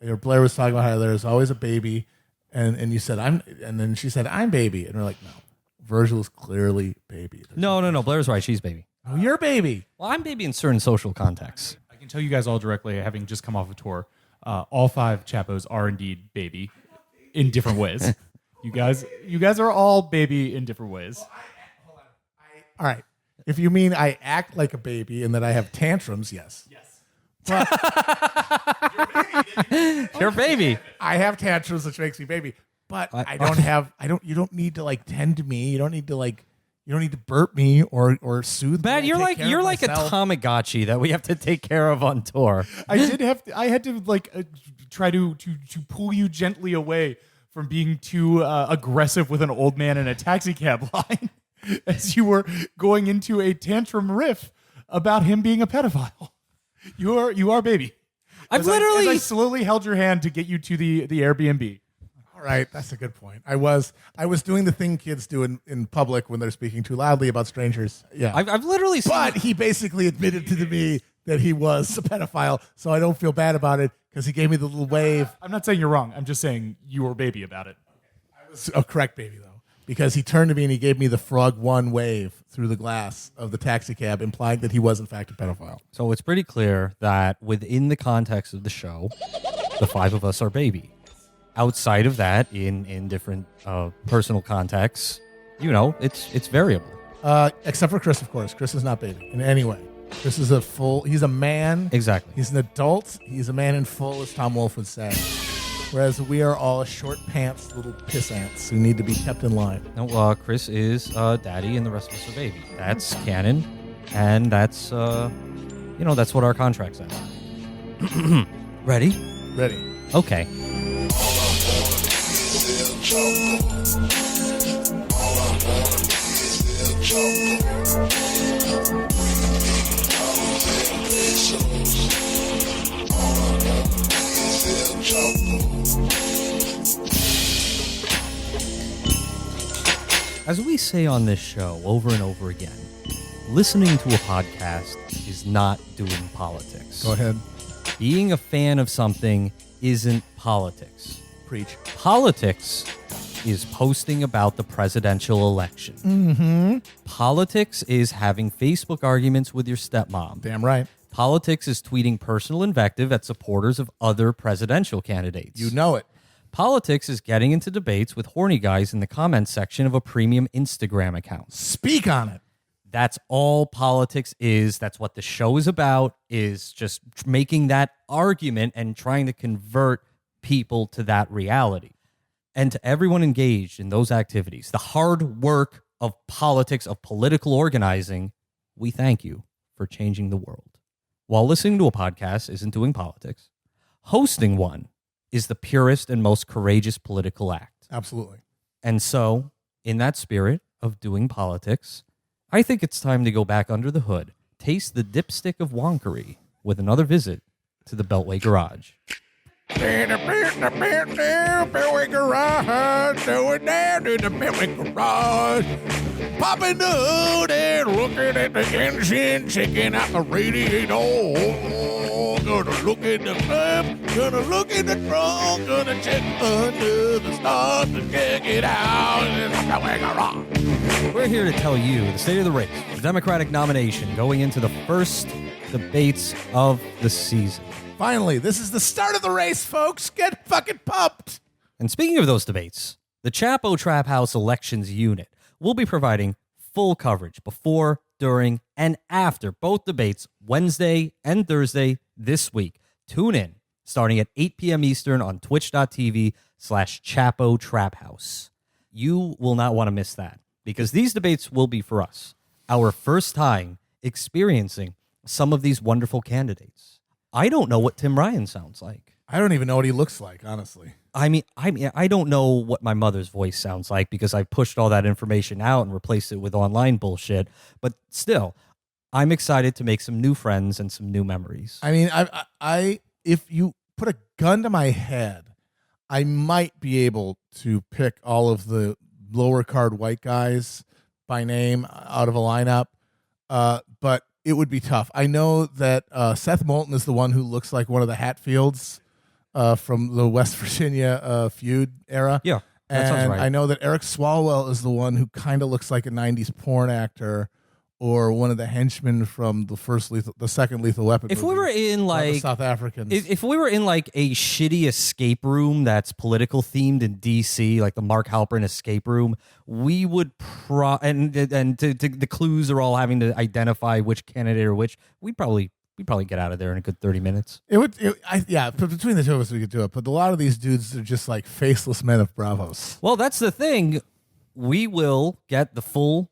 Blair was talking about how there's always a baby, and you said and then she said I'm baby, and we're like, no, Virgil is clearly baby. No. Blair's right. She's baby. Oh, you're baby. Well, I'm baby in certain social contexts. I can tell you guys all directly, having just come off a tour, all 5 Chapos are indeed baby in different ways. You guys are all baby in different ways. All right. If you mean I act like a baby and that I have tantrums, yes. But You're baby. I have tantrums, which makes me baby. But you don't need to like tend to me. You don't need to burp me or soothe me. Matt, you're like a Tamagotchi that we have to take care of on tour. I had to try to pull you gently away from being too aggressive with an old man in a taxi cab line as you were going into a tantrum riff about him being a pedophile. You are baby. As I slowly held your hand to get you to the Airbnb. All right, that's a good point. I was doing the thing kids do in public when they're speaking too loudly about strangers. Yeah, I've literally seen But he basically admitted to me that he was a pedophile, so I don't feel bad about it because he gave me the little wave. I'm not saying you're wrong. I'm just saying you were baby about it. I was a correct baby, though, because he turned to me and he gave me the frog one wave through the glass of the taxi cab, implying that he was, in fact, a pedophile. So it's pretty clear that within the context of the show, the 5 of us are baby. Outside of that, in different personal contexts, it's variable. Except for Chris, of course. Chris is not baby in any way. Chris is he's a man. Exactly. He's an adult. He's a man in full, as Tom Wolfe would say. Whereas we are all short pants little piss ants who need to be kept in line. No, Chris is daddy and the rest of us are baby. That's canon, and that's that's what our contract says. Ready? Ready. Okay. As we say on this show over and over again, listening to a podcast is not doing politics. Go ahead. Being a fan of something isn't politics. Preach. Politics is posting about the presidential election. Mm-hmm. Politics is having Facebook arguments with your stepmom. Damn right. Politics is tweeting personal invective at supporters of other presidential candidates. You know it. Politics is getting into debates with horny guys in the comments section of a premium Instagram account. Speak on it. That's all politics is. That's what the show is about, is just making that argument and trying to convert people to that reality. And to everyone engaged in those activities, the hard work of politics, of political organizing, we thank you for changing the world. While listening to a podcast isn't doing politics, hosting one is the purest and most courageous political act. Absolutely. And so, in that spirit of doing politics, I think it's time to go back under the hood, taste the dipstick of wonkery with another visit to the Beltway Garage. Beltway Garage, going down to the Beltway Garage, popping the hood and looking at the engine, checking out the radiator. Gonna look in the club, gonna look in the trunk, gonna check under the stars to check it out in the Beltway Garage. We're here to tell you the state of the race, the Democratic nomination going into the first debates of the season. Finally, this is the start of the race, folks. Get fucking pumped. And speaking of those debates, the Chapo Trap House Elections Unit will be providing full coverage before, during, and after both debates Wednesday and Thursday this week. Tune in starting at 8 p.m. Eastern on twitch.tv/Chapo Trap House. You will not want to miss that because these debates will be for us, our first time experiencing some of these wonderful candidates. I don't know what Tim Ryan sounds like. I don't even know what he looks like, honestly. I mean, I don't know what my mother's voice sounds like because I pushed all that information out and replaced it with online bullshit. But still, I'm excited to make some new friends and some new memories. I mean, I if you put a gun to my head, I might be able to pick all of the lower card white guys by name out of a lineup, but it would be tough. I know that Seth Moulton is the one who looks like one of the Hatfields from the West Virginia feud era. Yeah, that sounds and right. I know that Eric Swalwell is the one who kind of looks like a '90s porn actor or one of the henchmen from the second Lethal Weapon. If we movie were in about the like South Africans, if we were in like a shitty escape room that's political themed in DC, like the Mark Halperin escape room, we would the clues are all having to identify which candidate or which. We'd probably get out of there in a good 30 minutes. but between the two of us we could do it. But a lot of these dudes are just like faceless men of bravos. Well, that's the thing. We will get the full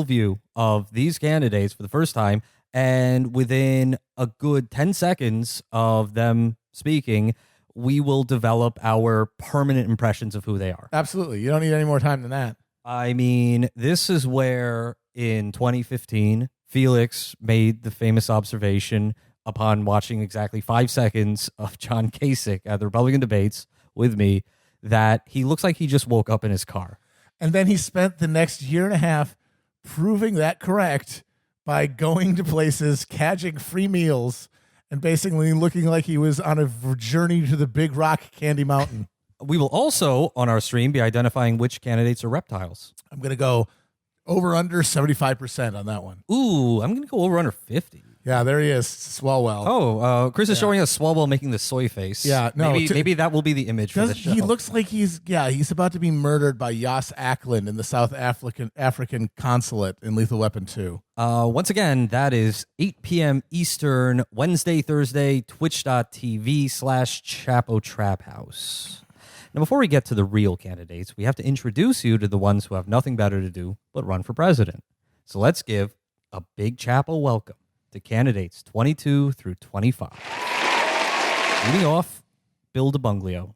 view of these candidates for the first time, and within a good 10 seconds of them speaking, we will develop our permanent impressions of who they are. Absolutely, you don't need any more time than that. I mean, this is where in 2015, Felix made the famous observation upon watching exactly 5 seconds of John Kasich at the Republican debates with me that he looks like he just woke up in his car. And then he spent the next year and a half proving that correct by going to places, catching free meals, and basically looking like he was on a journey to the Big Rock Candy Mountain. We will also, on our stream, be identifying which candidates are reptiles. I'm going to go over under 75% on that one. Ooh, I'm going to go over under 50. Yeah, there he is, Swalwell. Oh, Chris is showing us Swalwell making the soy face. Yeah, no, maybe that will be the image for the show. He looks like he's about to be murdered by Yas Ackland in the South African consulate in Lethal Weapon 2. Once again, that is 8 p.m. Eastern, Wednesday, Thursday, twitch.tv/Chapo Trap House. Now, before we get to the real candidates, we have to introduce you to the ones who have nothing better to do but run for president. So let's give a big Chapo welcome to candidates 22 through 25. Leading off, Bill DeBunglio,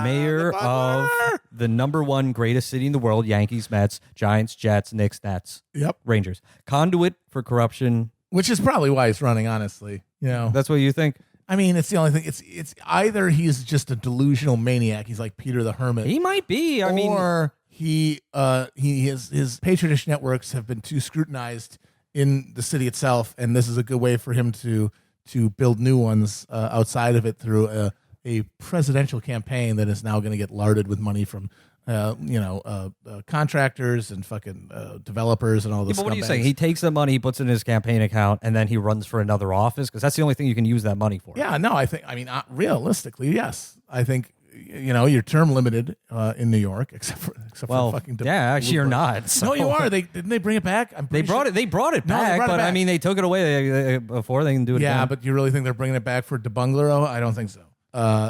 mayor of the number one greatest city in the world, Yankees, Mets, Giants, Jets, Knicks, Nets, Rangers. Conduit for corruption. Which is probably why he's running, honestly. You know, That's what you think? I mean, it's the only thing. It's either he's just a delusional maniac. He's like Peter the Hermit. He might be. Or his patronage networks have been too scrutinized in the city itself, and this is a good way for him to build new ones outside of it through a presidential campaign that is now going to get larded with money from contractors and fucking developers and all this. But what are you saying? He takes the money, puts it in his campaign account, and then he runs for another office because that's the only thing you can use that money for. Yeah, no, realistically, yes, I think you're term limited in New York, except for fucking. Actually, you're not. So. No, you are. Didn't they bring it back? They brought it back, but I mean, they took it away before they can do it. Yeah, again. but you really think they're bringing it back for DeBunglio? I don't think so.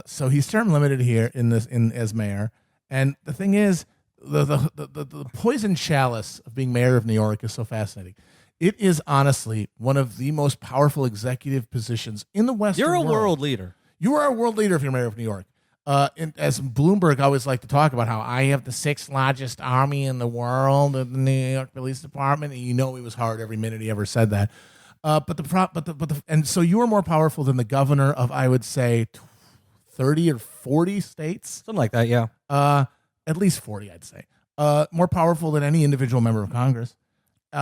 So he's term limited here as mayor. And the thing is, the poison chalice of being mayor of New York is so fascinating. It is honestly one of the most powerful executive positions in the Western world. You're a world leader. You are a world leader if you're mayor of New York. As Bloomberg always liked to talk about how I have the 6th largest army in the world, the New York Police Department, and he was hard every minute he ever said that. And so you are more powerful than the governor of, I would say, 30 or 40 states. Something like that, yeah. At least 40, I'd say. More powerful than any individual member of Congress.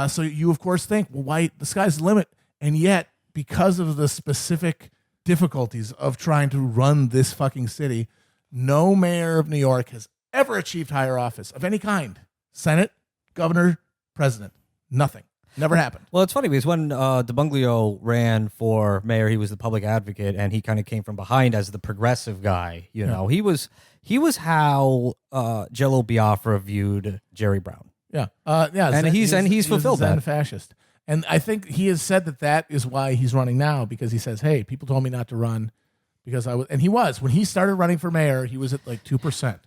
So you, of course, think, well, why the sky's the limit? And yet, because of the specific difficulties of trying to run this fucking city, no mayor of New York has ever achieved higher office of any kind. Senate, governor, president. Nothing. Never happened. Well, it's funny because when DeBunglio ran for mayor, he was the public advocate, and he kind of came from behind as the progressive guy. You know, he was how Jello Biafra viewed Jerry Brown. Yeah, and he's fulfilled that. Fascist, and I think he has said that is why he's running now, because he says, "Hey, people told me not to run because I was," and he was when he started running for mayor, he was at like 2%.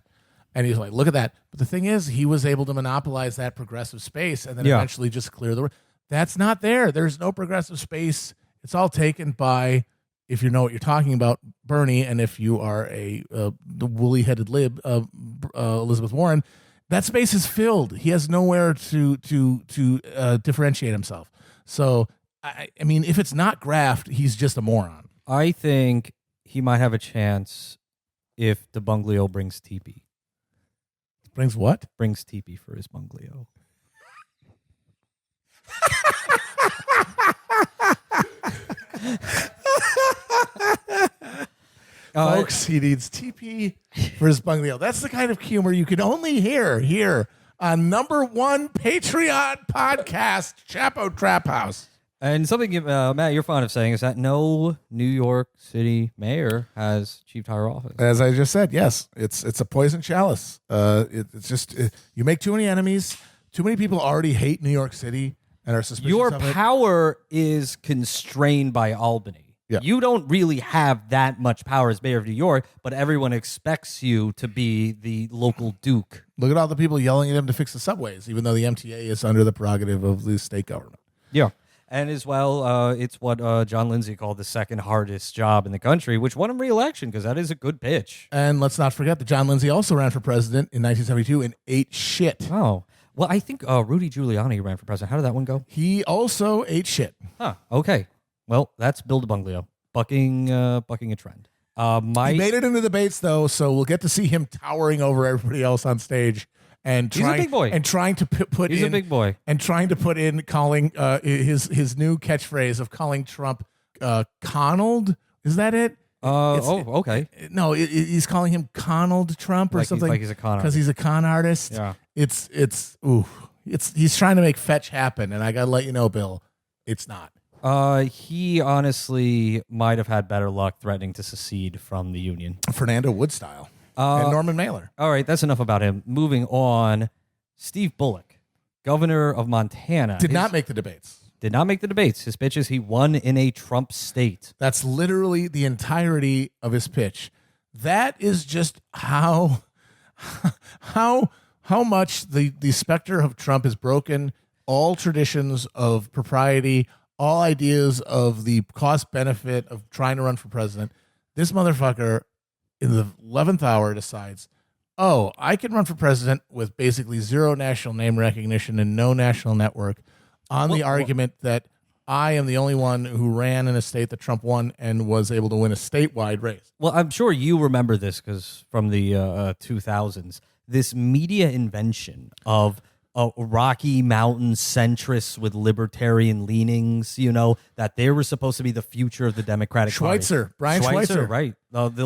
And he's like, look at that. But the thing is, he was able to monopolize that progressive space and then eventually just clear the road. That's not there. There's no progressive space. It's all taken by, if you know what you're talking about, Bernie, and if you are the woolly-headed lib, Elizabeth Warren, that space is filled. He has nowhere to differentiate himself. So, I mean, if it's not graft, he's just a moron. I think he might have a chance if DeBunglio brings TP. Brings what? Brings TP for his bunglio. Folks, he needs TP for his bunglio. That's the kind of humor you can only hear here on #1 Patreon podcast, Chapo Trap House. And something, Matt, you're fond of saying is that no New York City mayor has achieved higher office. As I just said, yes, it's a poison chalice. It's just you make too many enemies. Too many people already hate New York City and are suspicious Your of it. power is constrained by Albany. Yeah. You don't really have that much power as mayor of New York, but everyone expects you to be the local duke. Look at all the people yelling at him to fix the subways, even though the MTA is under the prerogative of the state government. Yeah. And as well, it's what John Lindsay called the second hardest job in the country, which won him re-election because that is a good pitch. And let's not forget that John Lindsay also ran for president in 1972 and ate shit. Oh. Well, I think Rudy Giuliani ran for president. How did that one go? He also ate shit. Huh. Okay. Well, that's Bill DeBunglio, bucking a trend. He made it in the debates, though, so we'll get to see him towering over everybody else on stage. And He's a big boy. And trying to put He's in, a big boy. And trying to put in calling his new catchphrase of calling Trump Conald. Is that it? Okay. No, he's calling him Conald Trump or Like something. he's a con because he's a con artist. Yeah. He's trying to make fetch happen, and I gotta let you know, Bill, it's not. He honestly might have had better luck threatening to secede from the Union. Fernando Wood style. And Norman Mailer. All right, that's enough about him. Moving on, Steve Bullock, governor of Montana. Did not make the debates. Did not make the debates. His pitch is he won in a Trump state. That's literally the entirety of his pitch. That is just how much the specter of Trump has broken all traditions of propriety, all ideas of the cost benefit of trying to run for president. This motherfucker in the 11th hour decides, oh, I can run for president with basically zero national name recognition and no national network on the argument that I am the only one who ran in a state that Trump won and was able to win a statewide race. Well, I'm sure you remember this because from the 2000s, this media invention of Rocky Mountain centrists with libertarian leanings, that they were supposed to be the future of the Democratic Schweitzer, Party. Brian Schweitzer. Right.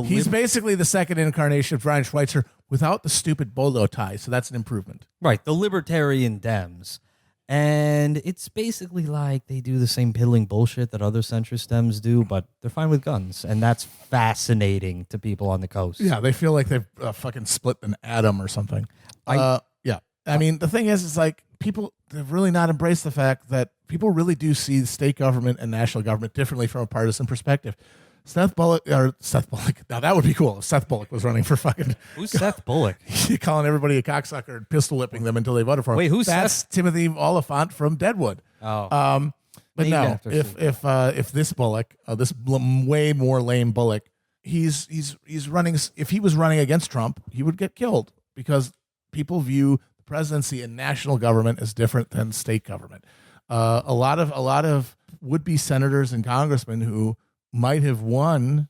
He's basically the second incarnation of Brian Schweitzer without the stupid bolo tie, so that's an improvement. Right, the libertarian Dems. And it's basically like they do the same piddling bullshit that other centrist Dems do, but they're fine with guns. And that's fascinating to people on the coast. Yeah, they feel like they've fucking split an atom or something. I mean, the thing is like people have really not embraced the fact that people really do see state government and national government differently from a partisan perspective. Seth Bullock. Now that would be cool if Seth Bullock was running for fucking. Who's Seth Bullock? Calling everybody a cocksucker and pistol whipping them until they voted for him. Wait, who's That's Seth? Timothy Oliphant from Deadwood. Oh. But no, if this Bullock, this way more lame Bullock, he's running. If he was running against Trump, he would get killed because people view the presidency and national government as different than state government. A lot of would-be senators and congressmen who might have won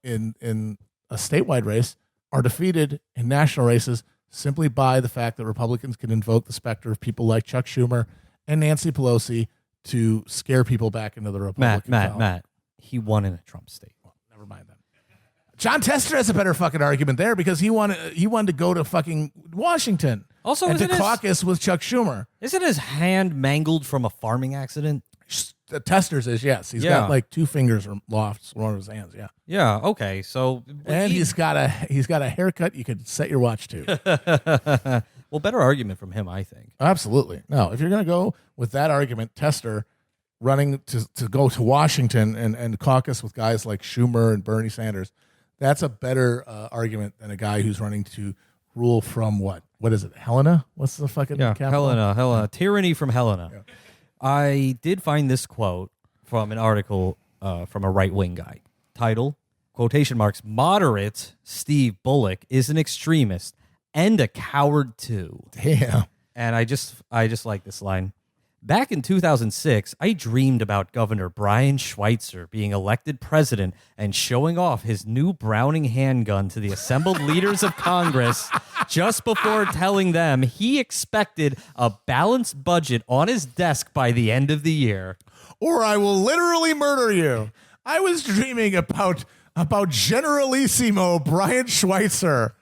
in a statewide race are defeated in national races simply by the fact that Republicans can invoke the specter of people like Chuck Schumer and Nancy Pelosi to scare people back into the Republican Matt, he won in a Trump state. Well, never mind that. John Tester has a better fucking argument there because he wanted to go to fucking Washington. Also, and to caucus with Chuck Schumer. Isn't his hand mangled from a farming accident? The Tester's is, yes. He's got like two fingers lost one of his hands, yeah. Yeah, okay. So and he's got a haircut you could set your watch to. Well, better argument from him, I think. Absolutely. No, if you're going to go with that argument, Tester running to go to Washington and caucus with guys like Schumer and Bernie Sanders, that's a better argument than a guy who's running to rule from what is it? Helena? What's the fucking capital? Helena. Tyranny from Helena. Yeah. I did find this quote from an article from a right-wing guy. Title, quotation marks, moderate Steve Bullock is an extremist and a coward too. Damn. And I just like this line. Back in 2006, I dreamed about Governor Brian Schweitzer being elected president and showing off his new Browning handgun to the assembled leaders of Congress just before telling them he expected a balanced budget on his desk by the end of the year. Or I will literally murder you. I was dreaming about about Generalissimo Brian Schweitzer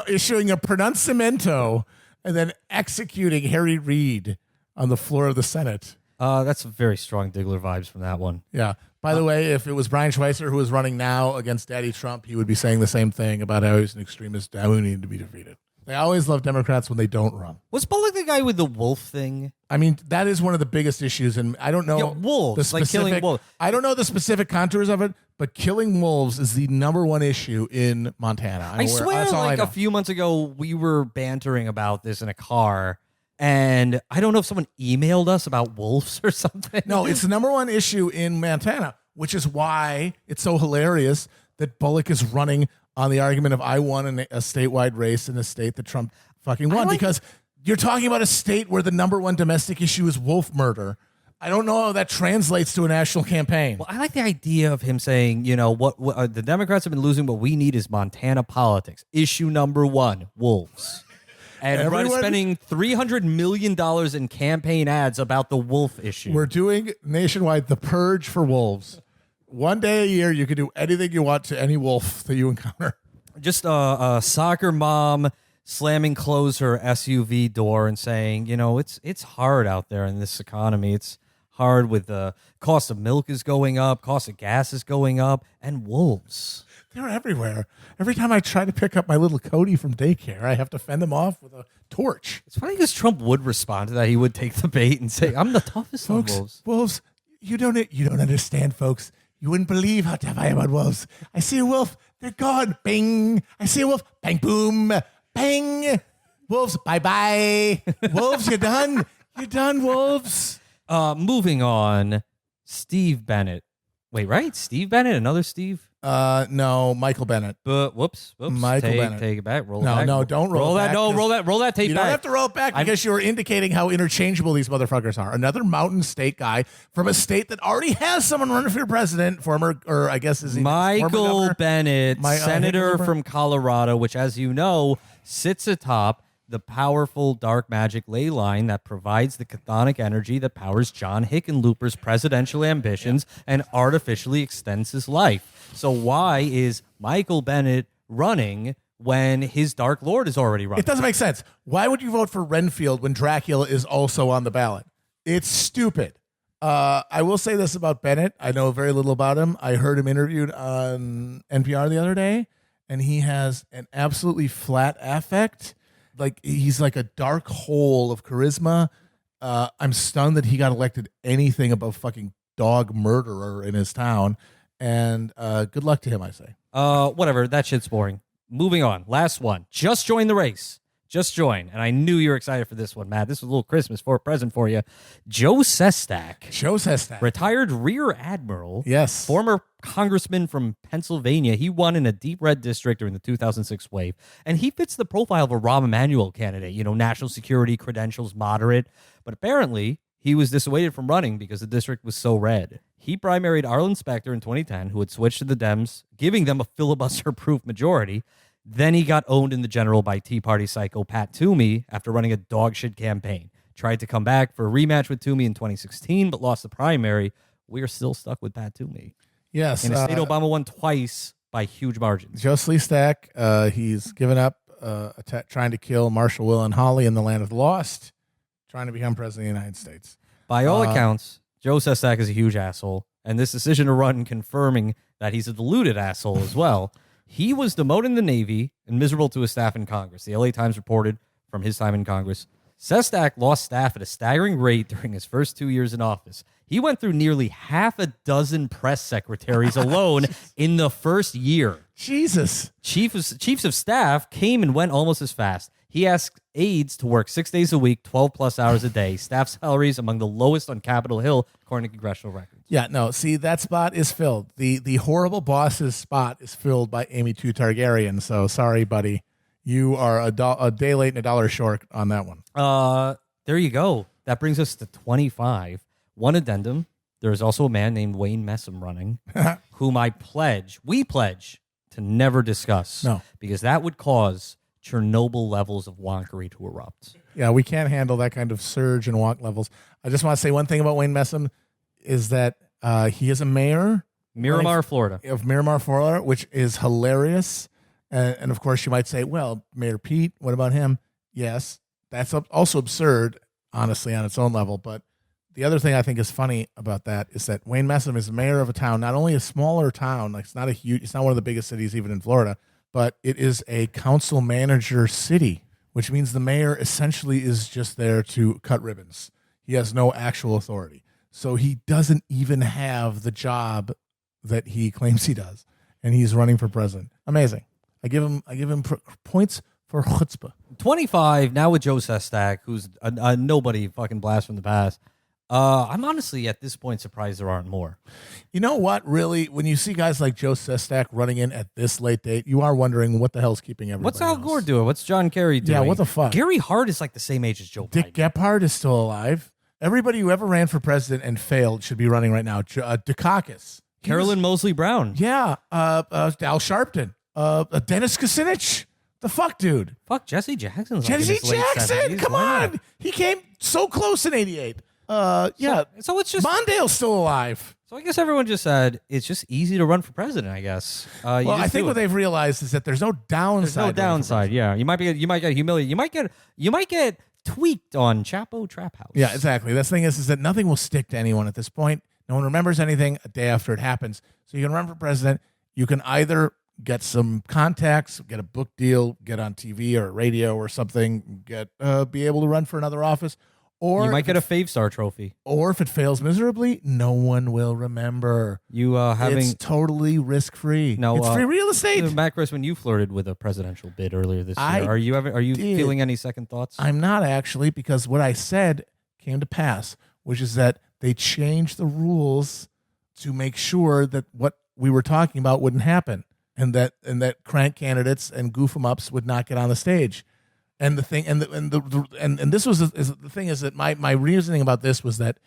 issuing a pronunciamento and then executing Harry Reid on the floor of the Senate. That's very strong Diggler vibes from that one. Yeah. By the way, if it was Brian Schweitzer who was running now against Daddy Trump, he would be saying the same thing about how he's an extremist, how he needed to be defeated. They always love Democrats when they don't run. Was Bullock the guy with the wolf thing? I mean, that is one of the biggest issues, and I don't know wolves, like killing wolves. I don't know the specific contours of it, but killing wolves is the number one issue in Montana. I swear, like a few months ago, we were bantering about this in a car, and I don't know if someone emailed us about wolves or something. No, it's the number one issue in Montana, which is why it's so hilarious that Bullock is running on the argument of I won a statewide race in a state that Trump fucking won, because you're talking about a state where the number one domestic issue is wolf murder. I don't know how that translates to a national campaign. Well, I like the idea of him saying, you know, what the Democrats have been losing. What we need is Montana politics. Issue number one, wolves. And we're spending $300 million in campaign ads about the wolf issue. We're doing nationwide the purge for wolves. One day a year, you can do anything you want to any wolf that you encounter. Just a soccer mom slamming close her SUV door and saying, you know, it's hard out there in this economy. It's hard with the cost of milk is going up, cost of gas is going up, and wolves. They're everywhere. Every time I try to pick up my little Cody from daycare, I have to fend him off with a torch. It's funny because Trump would respond to that. He would take the bait and say, I'm the toughest on wolves. Wolves, you don't understand, folks. You wouldn't believe how tough I am on wolves. I see a wolf, they're gone. Bing. I see a wolf, bang, boom, bang. Wolves, bye-bye. Wolves, you're done. You're done, wolves. Moving on, Steve Bennett. Wait, right? Steve Bennett? Another Steve? No, Michael Bennett. But whoops. Michael Bennett. Take it back. Roll it back. No, don't roll it back. Roll that tape back. You don't have to roll it back because you're indicating how interchangeable these motherfuckers are. Another mountain state guy from a state that already has someone running for president, or I guess is he Michael Bennett, senator from Colorado, which, as you know, sits atop the powerful dark magic ley line that provides the chthonic energy that powers John Hickenlooper's presidential ambitions and artificially extends his life. So why is Michael Bennett running when his Dark Lord is already running? It doesn't make sense. Why would you vote for Renfield when Dracula is also on the ballot? It's stupid. I will say this about Bennett. I know very little about him. I heard him interviewed on NPR the other day, and he has an absolutely flat affect. Like, he's like a dark hole of charisma. I'm stunned that he got elected anything above fucking dog murderer in his town. And good luck to him, I say. Whatever. That shit's boring. Moving on. Last one. Just join the race. Just join. And I knew you were excited for this one, Matt. This was a little Christmas present for you. Joe Sestak. Retired Rear Admiral. Yes. Former congressman from Pennsylvania. He won in a deep red district during the 2006 wave. And he fits the profile of a Rahm Emanuel candidate. You know, national security credentials, moderate. But apparently, he was dissuaded from running because the district was so red. He primaried Arlen Specter in 2010, who had switched to the Dems, giving them a filibuster-proof majority. Then he got owned in the general by Tea Party psycho Pat Toomey after running a dogshit campaign. Tried to come back for a rematch with Toomey in 2016, but lost the primary. We are still stuck with Pat Toomey. Yes. In a state Obama won twice by huge margins. Joe Sestak, he's given up trying to kill Marshall, Will, and Holly in the land of the lost, trying to become president of the United States. By all accounts, Joe Sestak is a huge asshole, and this decision to run confirming that he's a deluded asshole as well. He was demoted in the Navy and miserable to his staff in Congress. The LA Times reported from his time in Congress. Sestak lost staff at a staggering rate during his first 2 years in office. He went through nearly half a dozen press secretaries alone in the first year. Jesus. Chiefs of staff came and went almost as fast. He asked aides to work 6 days a week, 12 plus hours a day. Staff salaries among the lowest on Capitol Hill, according to congressional records. Yeah, no, see, that spot is filled. The horrible boss's spot is filled by Amy Tu Targaryen. So sorry, buddy. You are a day late and $1 short on that one. There you go. That brings us to 25. One addendum. There is also a man named Wayne Messam running, whom we pledge to never discuss. No. Because that would cause Chernobyl levels of wonkery to erupt. Yeah, we can't handle that kind of surge in wonk levels. I just want to say one thing about Wayne Messam is that he is a mayor Miramar, Florida. Of Miramar, Florida, which is hilarious. And of course, you might say, well, Mayor Pete, what about him? Yes, that's also absurd, honestly, on its own level. But the other thing I think is funny about that is that Wayne Messam is mayor of a town, not only a smaller town, like it's not one of the biggest cities even in Florida, but it is a council manager city, which means the mayor essentially is just there to cut ribbons. He has no actual authority. So he doesn't even have the job that he claims he does, and he's running for president. Amazing. I give him points for chutzpah. 25 now with Joe Sestak, who's a nobody, fucking blast from the past. I'm honestly at this point surprised there aren't more. You know what? Really, when you see guys like Joe Sestak running in at this late date, you are wondering what the hell's keeping everybody. What's Al else. Gore doing? What's John Kerry doing? Yeah, what the fuck? Gary Hart is like the same age as Joe Dick Biden. Gephardt is still alive. Everybody who ever ran for president and failed should be running right now. Dukakis. Carolyn Mosley Brown. Yeah. Al Sharpton. Dennis Kucinich. The fuck, dude? Fuck, Jesse Jackson's Jesse like in his late Jackson. 70s. Come Why on. not? He came so close in 88. Yeah. So it's just... Mondale's still alive. So I guess everyone just said it's just easy to run for president, I guess. Well, I think what they've realized is that there's no downside. There's no downside, yeah. You might get humiliated. You might get tweaked on Chapo Trap House. Yeah, exactly. The thing is that nothing will stick to anyone at this point. No one remembers anything a day after it happens. So you can run for president. You can either get some contacts, get a book deal, get on TV or radio or something, be able to run for another office, or You might get a Fave Star trophy. Or if it fails miserably, no one will remember. It's totally risk-free. No, it's free real estate. Matt Chris, when you flirted with a presidential bid earlier this year, are you feeling any second thoughts? I'm not actually, because what I said came to pass, which is that they changed the rules to make sure that what we were talking about wouldn't happen, and that crank candidates and goof 'em ups would not get on the stage. And the thing, and this was the thing is that my reasoning about this was that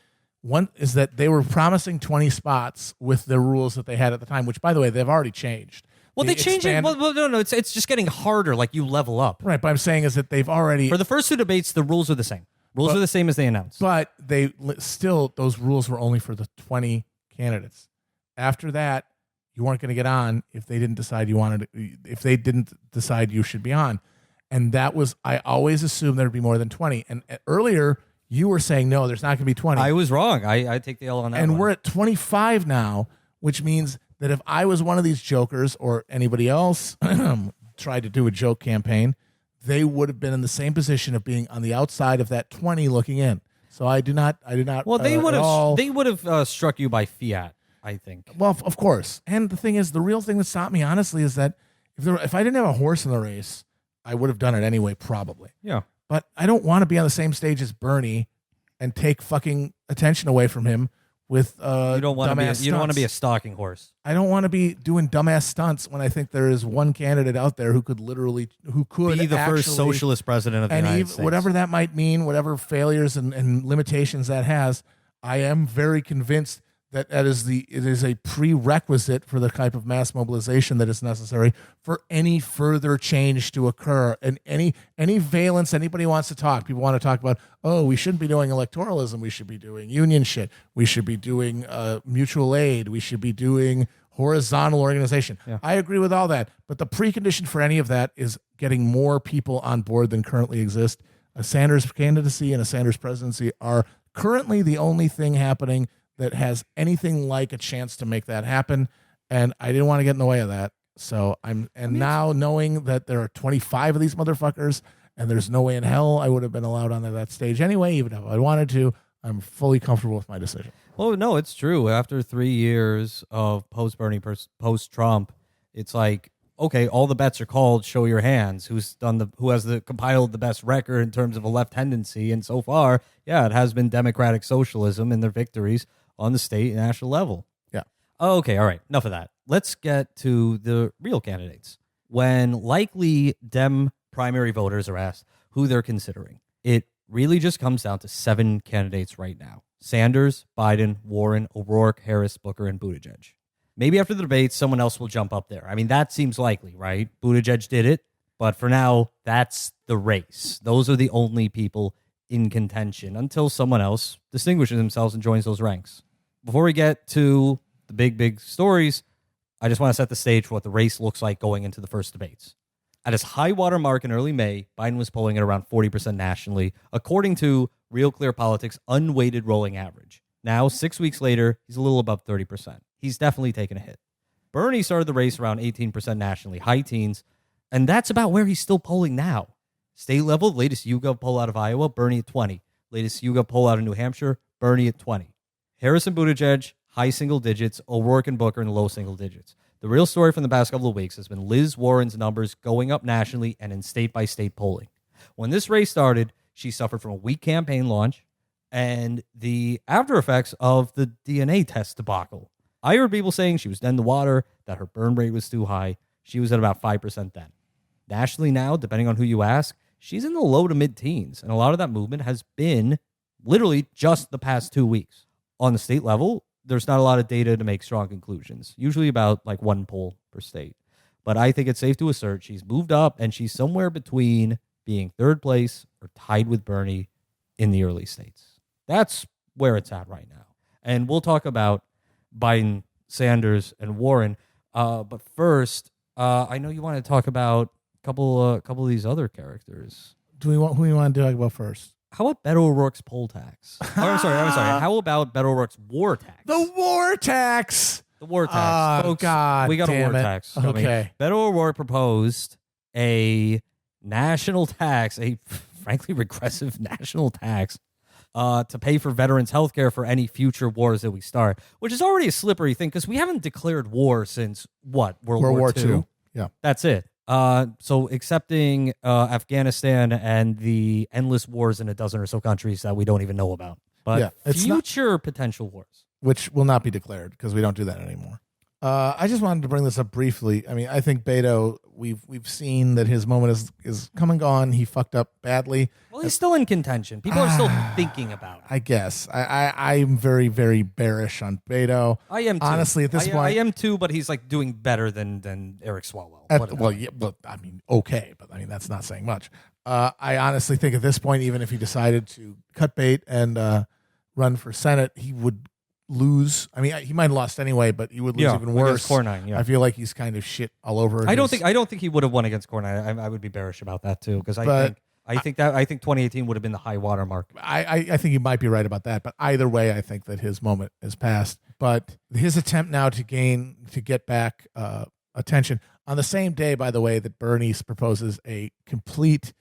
one is that they were promising 20 spots with the rules that they had at the time, which by the way they've already changed. Well, they changed it. Well, no, it's just getting harder. Like you level up, right? But I'm saying is that they've already for the first two debates, the rules are the same. Rules are the same as they announced. But they still, those rules were only for the 20 candidates. After that, you weren't going to get on if they didn't decide if they didn't decide you should be on. And that was, I always assumed there'd be more than 20. And earlier, you were saying, no, there's not going to be 20. I was wrong. I take the L on that And one. we're at 25 now, which means that if I was one of these jokers or anybody else tried to do a joke campaign, they would have been in the same position of being on the outside of that 20 looking in. So I do not. Well, they would have struck you by fiat, I think. Well, of course. And the thing is, the real thing that stopped me, honestly, is that if I didn't have a horse in the race, I would have done it anyway, probably. Yeah. But I don't want to be on the same stage as Bernie and take fucking attention away from him with you don't want to be a stalking horse. I don't want to be doing dumbass stunts when I think there is one candidate out there who could be the first socialist president of the United States. Whatever that might mean, whatever failures and limitations that has, I am very convinced that it is a prerequisite for the type of mass mobilization that is necessary for any further change to occur. And any valence anybody wants to talk, people want to talk about, we shouldn't be doing electoralism. We should be doing union shit. We should be doing mutual aid. We should be doing horizontal organization. Yeah. I agree with all that. But the precondition for any of that is getting more people on board than currently exist. A Sanders candidacy and a Sanders presidency are currently the only thing happening that has anything like a chance to make that happen, and I didn't want to get in the way of that. So now knowing that there are 25 of these motherfuckers, and there's no way in hell I would have been allowed onto that stage anyway, even if I wanted to, I'm fully comfortable with my decision. Oh no, it's true. After 3 years of post-Bernie, post-Trump, it's like, okay, all the bets are called. Show your hands. Who has compiled the best record in terms of a left tendency? And so far, yeah, it has been democratic socialism in their victories on the state and national level. Yeah. Okay, all right. Enough of that. Let's get to the real candidates. When likely Dem primary voters are asked who they're considering, it really just comes down to 7 candidates right now. Sanders, Biden, Warren, O'Rourke, Harris, Booker, and Buttigieg. Maybe after the debates, someone else will jump up there. I mean, that seems likely, right? Buttigieg did it, but for now, that's the race. Those are the only people in contention until someone else distinguishes themselves and joins those ranks. Before we get to the big stories, I just want to set the stage for what the race looks like going into the first debates. At his high water mark in early May, Biden was polling at around 40% nationally, according to Real Clear Politics' unweighted rolling average. Now, 6 weeks later, he's a little above 30%. He's definitely taken a hit. Bernie started the race around 18% nationally, high teens, and that's about where he's still polling now. State level, latest YouGov poll out of Iowa, Bernie at 20. Latest YouGov poll out of New Hampshire, Bernie at 20. Harris and Buttigieg, high single digits. O'Rourke and Booker in low single digits. The real story from the past couple of weeks has been Liz Warren's numbers going up nationally and in state-by-state polling. When this race started, she suffered from a weak campaign launch and the after effects of the DNA test debacle. I heard people saying she was dead in the water, that her burn rate was too high. She was at about 5% then. Nationally now, depending on who you ask, she's in the low to mid-teens, and a lot of that movement has been literally just the past 2 weeks. On the state level, there's not a lot of data to make strong conclusions, usually about like one poll per state. But I think it's safe to assert she's moved up, and she's somewhere between being third place or tied with Bernie in the early states. That's where it's at right now. And we'll talk about Biden, Sanders, and Warren. But first, I know you want to talk about a couple of these other characters. Who do you want to talk about first? How about Beto O'Rourke's poll tax? I'm sorry. How about Beto O'Rourke's war tax? The war tax. The war tax. Folks, God, we got a war tax coming. Okay. Beto O'Rourke proposed a national tax, a frankly regressive national tax, to pay for veterans' health care for any future wars that we start, which is already a slippery thing because we haven't declared war since, what, World War II? Yeah. That's it. So accepting Afghanistan and the endless wars in a dozen or so countries that we don't even know about. But Yeah, future potential wars. Which will not be declared because we don't do that anymore. I just wanted to bring this up briefly. I mean, I think Beto, we've seen that his moment is come and gone. He fucked up badly. Well, he's still in contention. People are still thinking about it. I guess. I'm very, very bearish on Beto. I am too. Honestly, at this point. I am too, but he's like doing better than Eric Swalwell. I mean, okay, but I mean, that's not saying much. I honestly think at this point, even if he decided to cut bait and run for Senate, he would lose. I mean, he might have lost anyway, but he would lose even worse. Cornine, yeah. I feel like he's kind of shit all over. I don't think he would have won against Cornine. I would be bearish about that too because I think 2018 would have been the high water mark. I think you might be right about that, but either way, I think that his moment is past. But his attempt now to get back attention on the same day, by the way, that Bernie proposes a complete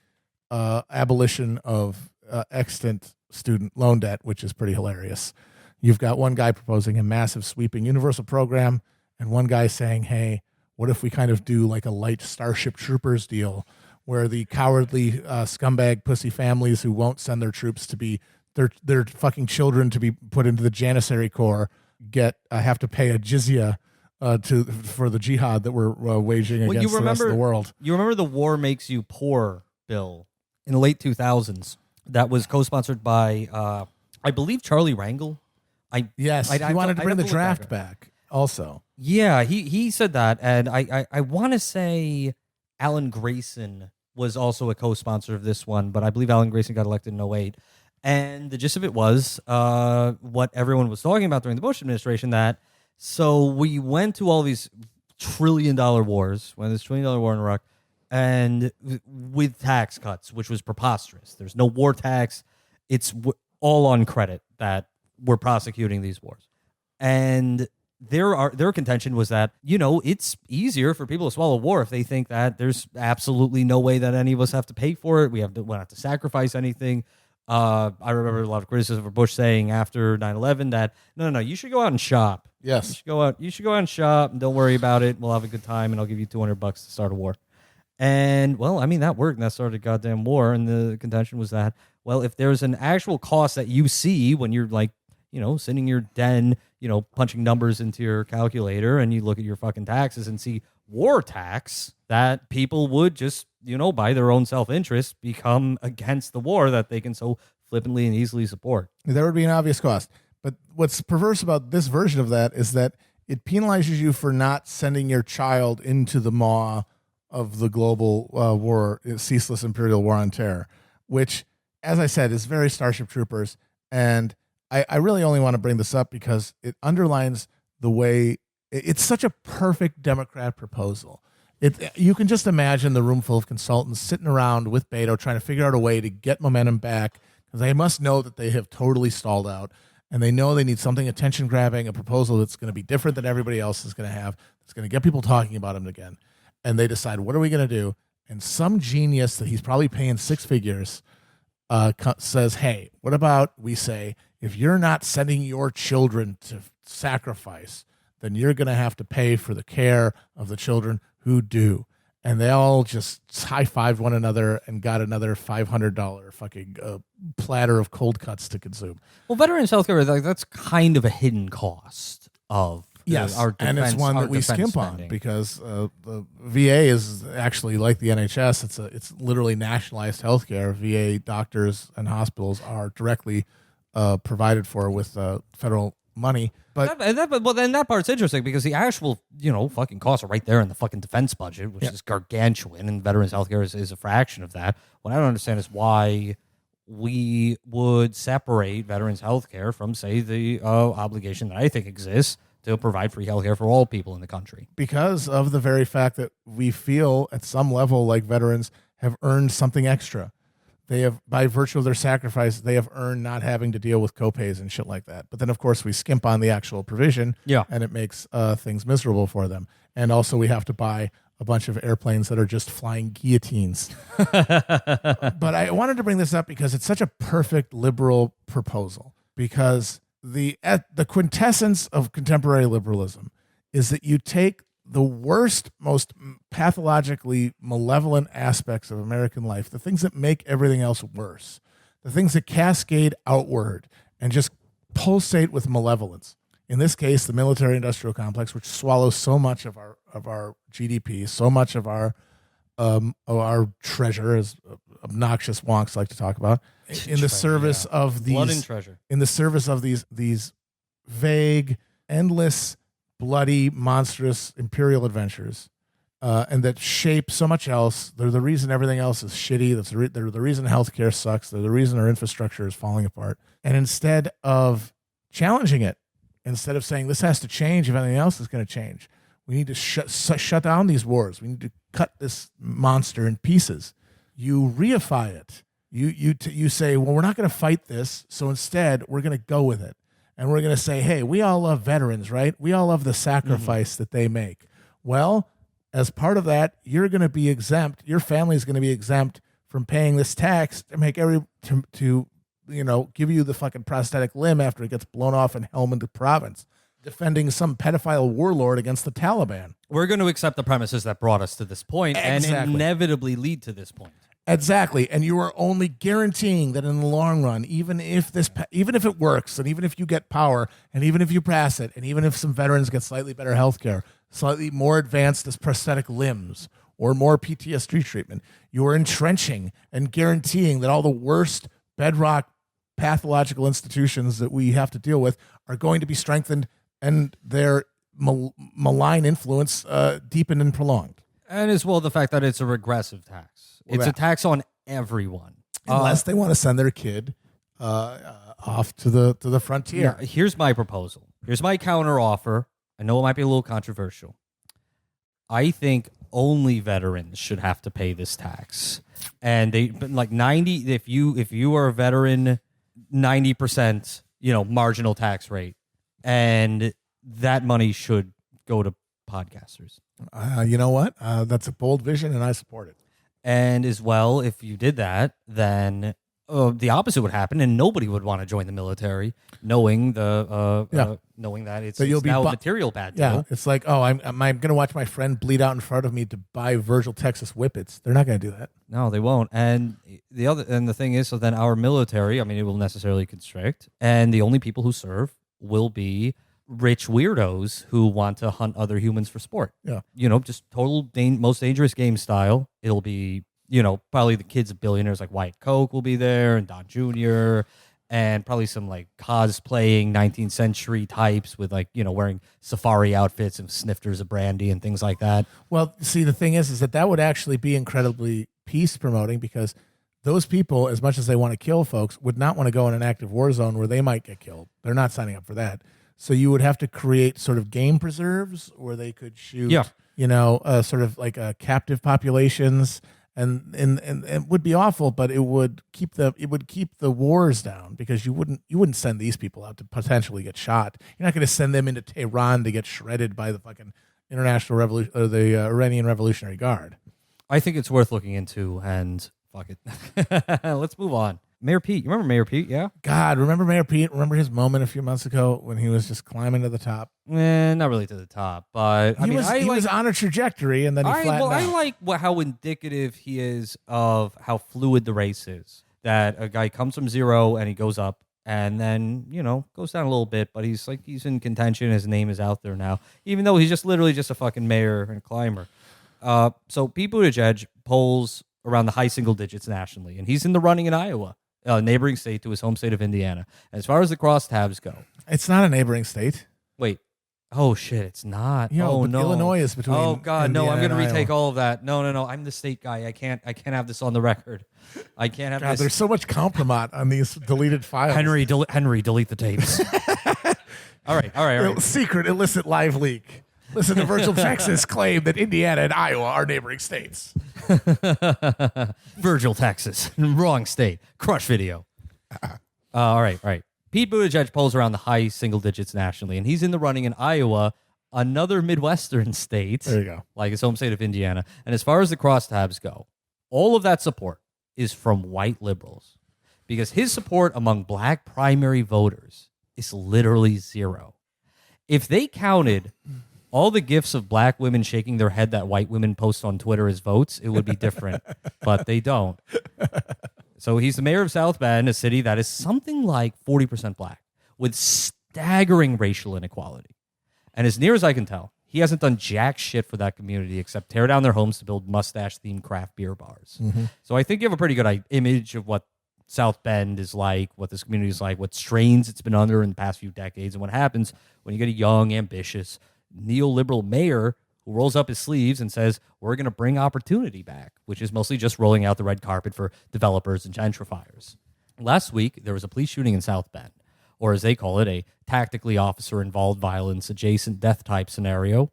abolition of extant student loan debt, which is pretty hilarious. You've got one guy proposing a massive sweeping universal program and one guy saying, hey, what if we kind of do like a light Starship Troopers deal where the cowardly scumbag pussy families who won't send their troops to be their fucking children to be put into the Janissary Corps have to pay a jizya for the jihad that we're waging against the rest of the world. You remember the War Makes You Poor bill in the late 2000s that was co-sponsored by, I believe, Charlie Rangel. He wanted to bring the draft back also. Yeah, he said that, and I want to say Alan Grayson was also a co-sponsor of this one, but I believe Alan Grayson got elected in 2008. And the gist of it was what everyone was talking about during the Bush administration, so we went to all these $1 trillion wars, this $1 trillion war in Iraq, and with tax cuts, which was preposterous. There's no war tax. It's all on credit that we're prosecuting these wars. And their contention was that, it's easier for people to swallow war if they think that there's absolutely no way that any of us have to pay for it. We don't have to sacrifice anything. I remember a lot of criticism for Bush saying after 9/11 that, no, you should go out and shop. Yes. You should go out and shop and don't worry about it. We'll have a good time and I'll give you $200 to start a war. And, well, I mean, that worked and that started a goddamn war. And the contention was that, well, if there's an actual cost that you see when you're like, sitting in your den, punching numbers into your calculator and you look at your fucking taxes and see war tax, that people would just, by their own self-interest become against the war that they can so flippantly and easily support. There would be an obvious cost. But what's perverse about this version of that is that it penalizes you for not sending your child into the maw of the global war, ceaseless imperial war on terror, which, as I said, is very Starship Troopers. And I really only want to bring this up because it underlines the way it's such a perfect Democrat proposal. You can just imagine the room full of consultants sitting around with Beto trying to figure out a way to get momentum back, because they must know that they have totally stalled out, and they know they need something attention grabbing, a proposal that's going to be different than everybody else is going to have, that's going to get people talking about him again. And they decide, what are we going to do? And some genius that he's probably paying six figures says, hey, what about we say, if you're not sending your children to sacrifice, then you're going to have to pay for the care of the children who do. And they all just high-fived one another and got another $500 fucking platter of cold cuts to consume. Well, veterans healthcare, that's kind of a hidden cost of our defense, and it's one that we skimp spending on, because the VA is actually like the NHS. It's literally nationalized healthcare. VA doctors and hospitals are directly provided for with federal money. But then that part's interesting, because the actual, fucking costs are right there in the fucking defense budget, which is gargantuan, and veterans healthcare is a fraction of that. What I don't understand is why we would separate veterans healthcare from, say, the obligation that I think exists to provide free healthcare for all people in the country. Because of the very fact that we feel at some level like veterans have earned something extra. They have, by virtue of their sacrifice, they have earned not having to deal with copays and shit like that. But then, of course, we skimp on the actual provision, and it makes things miserable for them. And also, we have to buy a bunch of airplanes that are just flying guillotines. But I wanted to bring this up because it's such a perfect liberal proposal. Because the quintessence of contemporary liberalism is that you take the worst, most pathologically malevolent aspects of American life, the things that make everything else worse, the things that cascade outward and just pulsate with malevolence. In this case, the military-industrial complex, which swallows so much of our GDP, so much of our treasure, as obnoxious wonks like to talk about, in the service of these blood and treasure, in the service of these vague, endless, bloody, monstrous imperial adventures, and that shape so much else. They're the reason everything else is shitty. They're the reason healthcare sucks. They're the reason our infrastructure is falling apart. And instead of challenging it, instead of saying this has to change if anything else is going to change, we need to shut down these wars. We need to cut this monster in pieces. You reify it. You say, well, we're not going to fight this, so instead we're going to go with it. And we're going to say, hey, we all love veterans, right? We all love the sacrifice that they make. Well, as part of that, you're going to be exempt. Your family is going to be exempt from paying this tax to make give you the fucking prosthetic limb after it gets blown off in Helmand Province, defending some pedophile warlord against the Taliban. We're going to accept the premises that brought us to this point and inevitably lead to this point. Exactly, and you are only guaranteeing that in the long run, even if it works, and even if you get power, and even if you pass it, and even if some veterans get slightly better health care, slightly more advanced as prosthetic limbs, or more PTSD treatment, you are entrenching and guaranteeing that all the worst bedrock pathological institutions that we have to deal with are going to be strengthened and their malign influence deepened and prolonged. And as well, the fact that it's a regressive tax. It's a tax on everyone. Unless they want to send their kid off to the frontier. Yeah, here's my proposal. Here's my counter offer. I know it might be a little controversial. I think only veterans should have to pay this tax. And they like 90 if you are a veteran, 90%, marginal tax rate. And that money should go to podcasters. You know what? That's a bold vision, and I support it. And as well, if you did that, then the opposite would happen, and nobody would want to join the military, knowing knowing that it's now a material bad deal. Yeah, it's like, I'm going to watch my friend bleed out in front of me to buy Virgil Texas Whippets. They're not going to do that. No, they won't. And the thing is, so then our military, it will necessarily constrict, and the only people who serve will be rich weirdos who want to hunt other humans for sport. Yeah. Just total most dangerous game style. It'll be, probably the kids of billionaires like Wyatt Koch will be there, and Don Jr., and probably some like cosplaying 19th century types with wearing safari outfits and snifters of brandy and things like that. Well, see, the thing is that would actually be incredibly peace promoting, because those people, as much as they want to kill folks, would not want to go in an active war zone where they might get killed. They're not signing up for that. So you would have to create sort of game preserves where they could shoot, Yeah. sort of like captive populations, and it would be awful, but it would keep the wars down, because you wouldn't send these people out to potentially get shot. You're not going to send them into Tehran to get shredded by the fucking International Revolution or the Iranian Revolutionary Guard. I think it's worth looking into, and fuck it. Let's move on. Mayor Pete. You remember Mayor Pete, yeah? God, remember Mayor Pete? Remember his moment a few months ago when he was just climbing to the top? Not really to the top, but He was on a trajectory, and then he flattened out. I like how indicative he is of how fluid the race is. That a guy comes from zero and he goes up, and then goes down a little bit, but he's in contention. His name is out there now, even though he's just literally just a fucking mayor and a climber. So Pete Buttigieg polls around the high single digits nationally, and he's in the running in Iowa, a neighboring state to his home state of Indiana. As far as the crosstabs go, it's not a neighboring state. Wait. Oh shit! It's not. No, no. Illinois is between. Oh god, Indiana no! I'm gonna and retake Iowa. all of that. No. I'm the state guy. I can't have this on the record. I can't have God, this. there's so much compromat on these deleted files. Henry, delete the tapes. All right. Secret illicit live leak. Listen to Virgil Texas claim that Indiana and Iowa are neighboring states. Virgil, Texas, wrong state. Crush video. All right. Pete Buttigieg polls around the high single digits nationally, and he's in the running in Iowa, another Midwestern state. There you go. Like his home state of Indiana. And as far as the crosstabs go, all of that support is from white liberals, because his support among black primary voters is literally zero. If they counted all the gifs of black women shaking their head that white women post on Twitter as votes, it would be different, but they don't. So he's the mayor of South Bend, a city that is something like 40% black, with staggering racial inequality. And as near as I can tell, he hasn't done jack shit for that community except tear down their homes to build mustache-themed craft beer bars. Mm-hmm. So I think you have a pretty good image of what South Bend is like, what this community is like, what strains it's been under in the past few decades, and what happens when you get a young, ambitious, neoliberal mayor who rolls up his sleeves and says, we're going to bring opportunity back, which is mostly just rolling out the red carpet for developers and gentrifiers. Last week, there was a police shooting in South Bend, or as they call it, a tactically officer-involved violence adjacent death type scenario.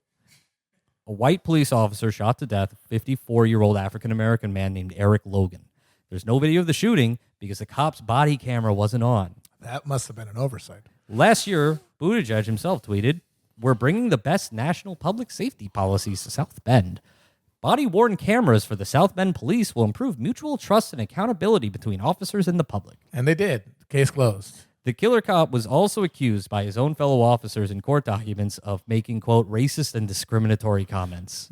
A white police officer shot to death a 54-year-old African-American man named Eric Logan. There's no video of the shooting because the cop's body camera wasn't on. That must have been an oversight. Last year, Buttigieg himself tweeted, we're bringing the best national public safety policies to South Bend. Body-worn cameras for the South Bend police will improve mutual trust and accountability between officers and the public. And they did. Case closed. The killer cop was also accused by his own fellow officers in court documents of making, quote, racist and discriminatory comments.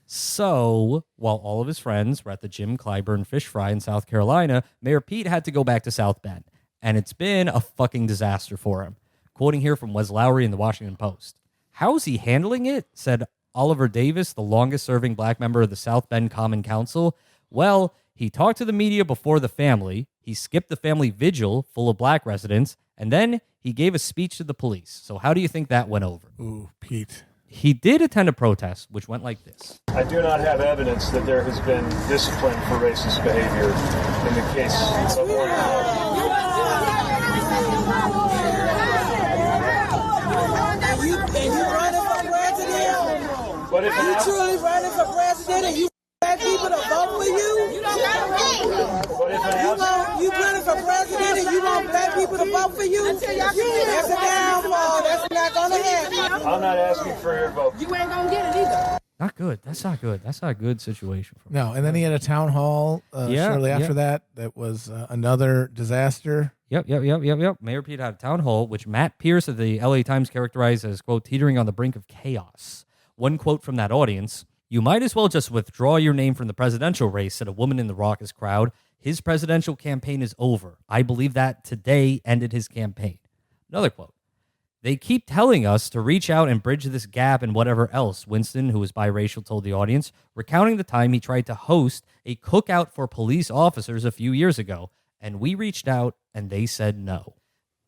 So, while all of his friends were at the Jim Clyburn Fish Fry in South Carolina, Mayor Pete had to go back to South Bend. And it's been a fucking disaster for him. Quoting here from Wes Lowry in the Washington Post. How's he handling it? Said Oliver Davis, the longest-serving black member of the South Bend Common Council. Well, he talked to the media before the family. He skipped the family vigil full of black residents. And then he gave a speech to the police. So how do you think that went over? Ooh, Pete. He did attend a protest, which went like this. I do not have evidence that there has been discipline for racist behavior in the case of And you running for president? But if You truly running for president and you black people to vote for you? but if You running for president and you want black people to vote for you? That's a downfall. That's not gonna happen. I'm not asking for your vote. You ain't gonna get it either. Not good. That's not good. That's not a good situation for him. No, and then he had a town hall shortly after that. That was another disaster. Yep. Mayor Pete had a town hall, which Matt Pierce of the LA Times characterized as, quote, teetering on the brink of chaos. One quote from that audience, "You might as well just withdraw your name from the presidential race," said a woman in the raucous crowd. "His presidential campaign is over. I believe that today ended his campaign." Another quote, "They keep telling us to reach out and bridge this gap and whatever else," Winston, who was biracial, told the audience, recounting the time he tried to host a cookout for police officers a few years ago. And we reached out, and they said no.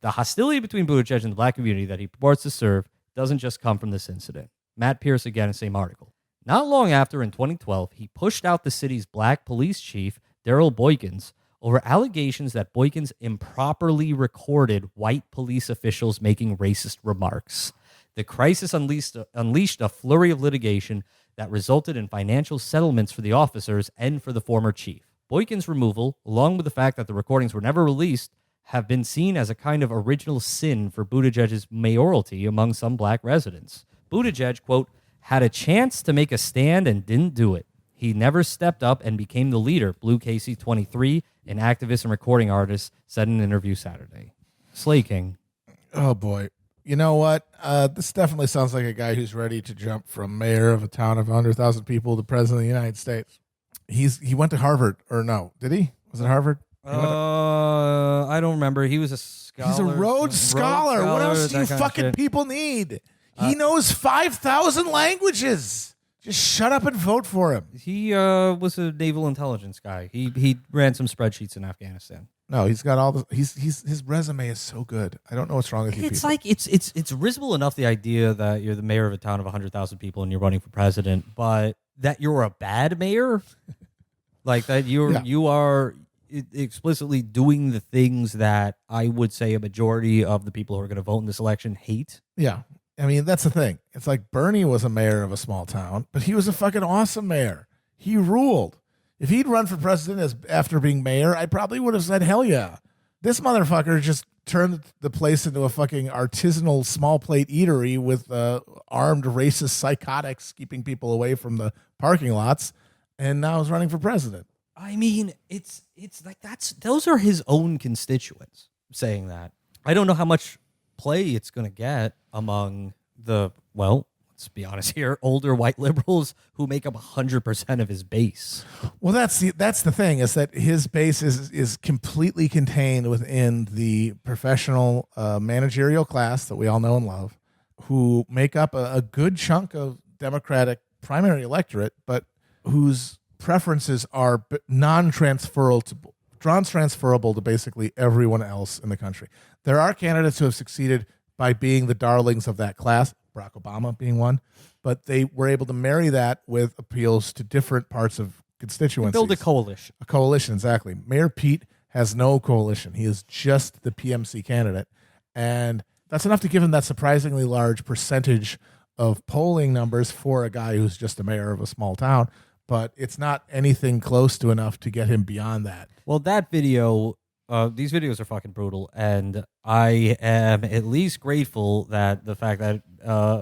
The hostility between Buttigieg and the black community that he purports to serve doesn't just come from this incident. Matt Pierce again, same article. Not long after, in 2012, he pushed out the city's black police chief, Daryl Boykins, over allegations that Boykins improperly recorded white police officials making racist remarks. The crisis unleashed a flurry of litigation that resulted in financial settlements for the officers and for the former chief. Boykins' removal, along with the fact that the recordings were never released, have been seen as a kind of original sin for Buttigieg's mayoralty among some black residents. Buttigieg, quote, had a chance to make a stand and didn't do it. He never stepped up and became the leader, Blue Casey, 23, an activist and recording artist, said in an interview Saturday. Slay King. Oh, boy. You know what? This definitely sounds like a guy who's ready to jump from mayor of a town of 100,000 people to president of the United States. He went to Harvard, or no? Did he? Was it Harvard? I don't remember. He was a scholar. He's a Rhodes Scholar. What else do you fucking people need? He knows 5,000 languages. Just shut up and vote for him. He was a naval intelligence guy. He ran some spreadsheets in Afghanistan. No, he's got all the. His resume is so good. I don't know what's wrong with you. It's people. like it's risible enough, the idea that you're the mayor of a town of 100,000 people and you're running for president, but that you're a bad mayor, like that you are explicitly doing the things that I would say a majority of the people who are going to vote in this election hate. Yeah. I mean, that's the thing. It's like Bernie was a mayor of a small town, but he was a fucking awesome mayor. He ruled. If he'd run for president after being mayor, I probably would have said, hell yeah. This motherfucker just turned the place into a fucking artisanal small plate eatery with armed racist psychotics keeping people away from the parking lots, and now is running for president. I mean, it's like those are his own constituents saying that. I don't know how much play it's going to get among the, well, let's be honest here, older white liberals who make up 100% of his base. Well, that's the thing, is that his base is completely contained within the professional managerial class that we all know and love, who make up a good chunk of Democratic primary electorate, but whose preferences are non-transferable to basically everyone else in the country. There are candidates who have succeeded by being the darlings of that class, Barack Obama being one, but they were able to marry that with appeals to different parts of constituencies. Build a coalition. A coalition, exactly. Mayor Pete has no coalition. He is just the PMC candidate, and that's enough to give him that surprisingly large percentage of polling numbers for a guy who's just a mayor of a small town, but it's not anything close to enough to get him beyond that. Well, that video, these videos are fucking brutal, and I am at least grateful that the fact that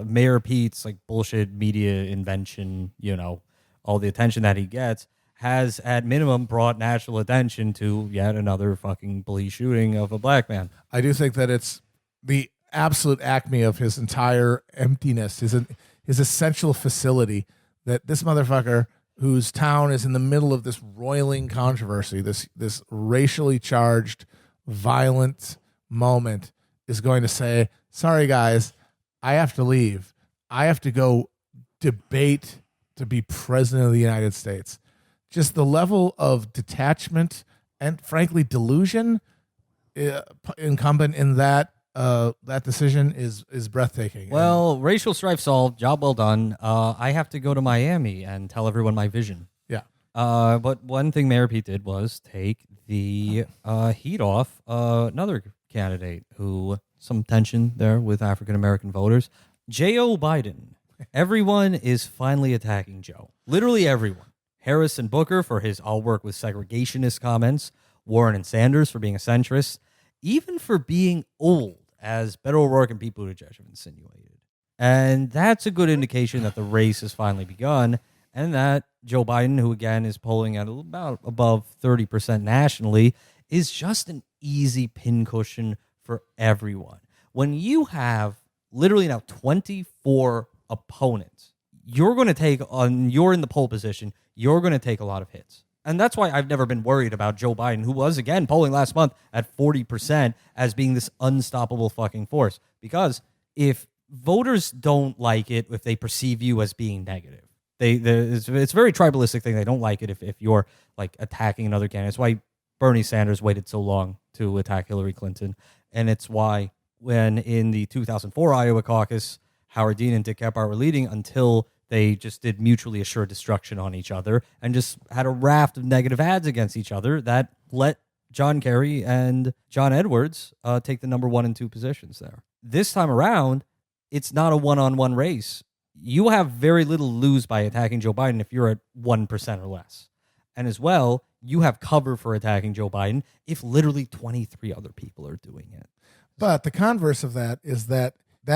Mayor Pete's like bullshit media invention, all the attention that he gets, has at minimum brought national attention to yet another fucking police shooting of a black man. I do think that it's the absolute acme of his entire emptiness, his essential facility, that this motherfucker, whose town is in the middle of this roiling controversy, this racially charged, violent moment, is going to say, sorry, guys, I have to leave. I have to go debate to be president of the United States. Just the level of detachment and, frankly, delusion incumbent in that decision is breathtaking. Well, racial strife solved. Job well done. I have to go to Miami and tell everyone my vision. Yeah. But one thing Mayor Pete did was take the heat off another candidate who some tension there with African-American voters, Joe Biden. Everyone is finally attacking Joe. Literally everyone. Harris and Booker for his "I'll work with segregationist" comments, Warren and Sanders for being a centrist, even for being old, as Beto O'Rourke and Pete Buttigieg have insinuated. And that's a good indication that the race has finally begun, and that Joe Biden, who again is polling at about above 30% nationally, is just an easy pincushion for everyone. When you have literally now 24 opponents, you're in the pole position, you're going to take a lot of hits. And that's why I've never been worried about Joe Biden, who was, again, polling last month at 40% as being this unstoppable fucking force. Because if voters don't like it, if they perceive you as being negative, it's a very tribalistic thing. They don't like it if you're like attacking another candidate. It's why Bernie Sanders waited so long to attack Hillary Clinton. And it's why when in the 2004 Iowa caucus, Howard Dean and Dick Gephardt were leading until they just did mutually assured destruction on each other and just had a raft of negative ads against each other that let John Kerry and John Edwards take the number 1 and 2 positions there. This time around, it's not a one-on-one race. You have very little to lose by attacking Joe Biden if you're at 1% or less. And as well, you have cover for attacking Joe Biden if literally 23 other people are doing it. But the converse of that is that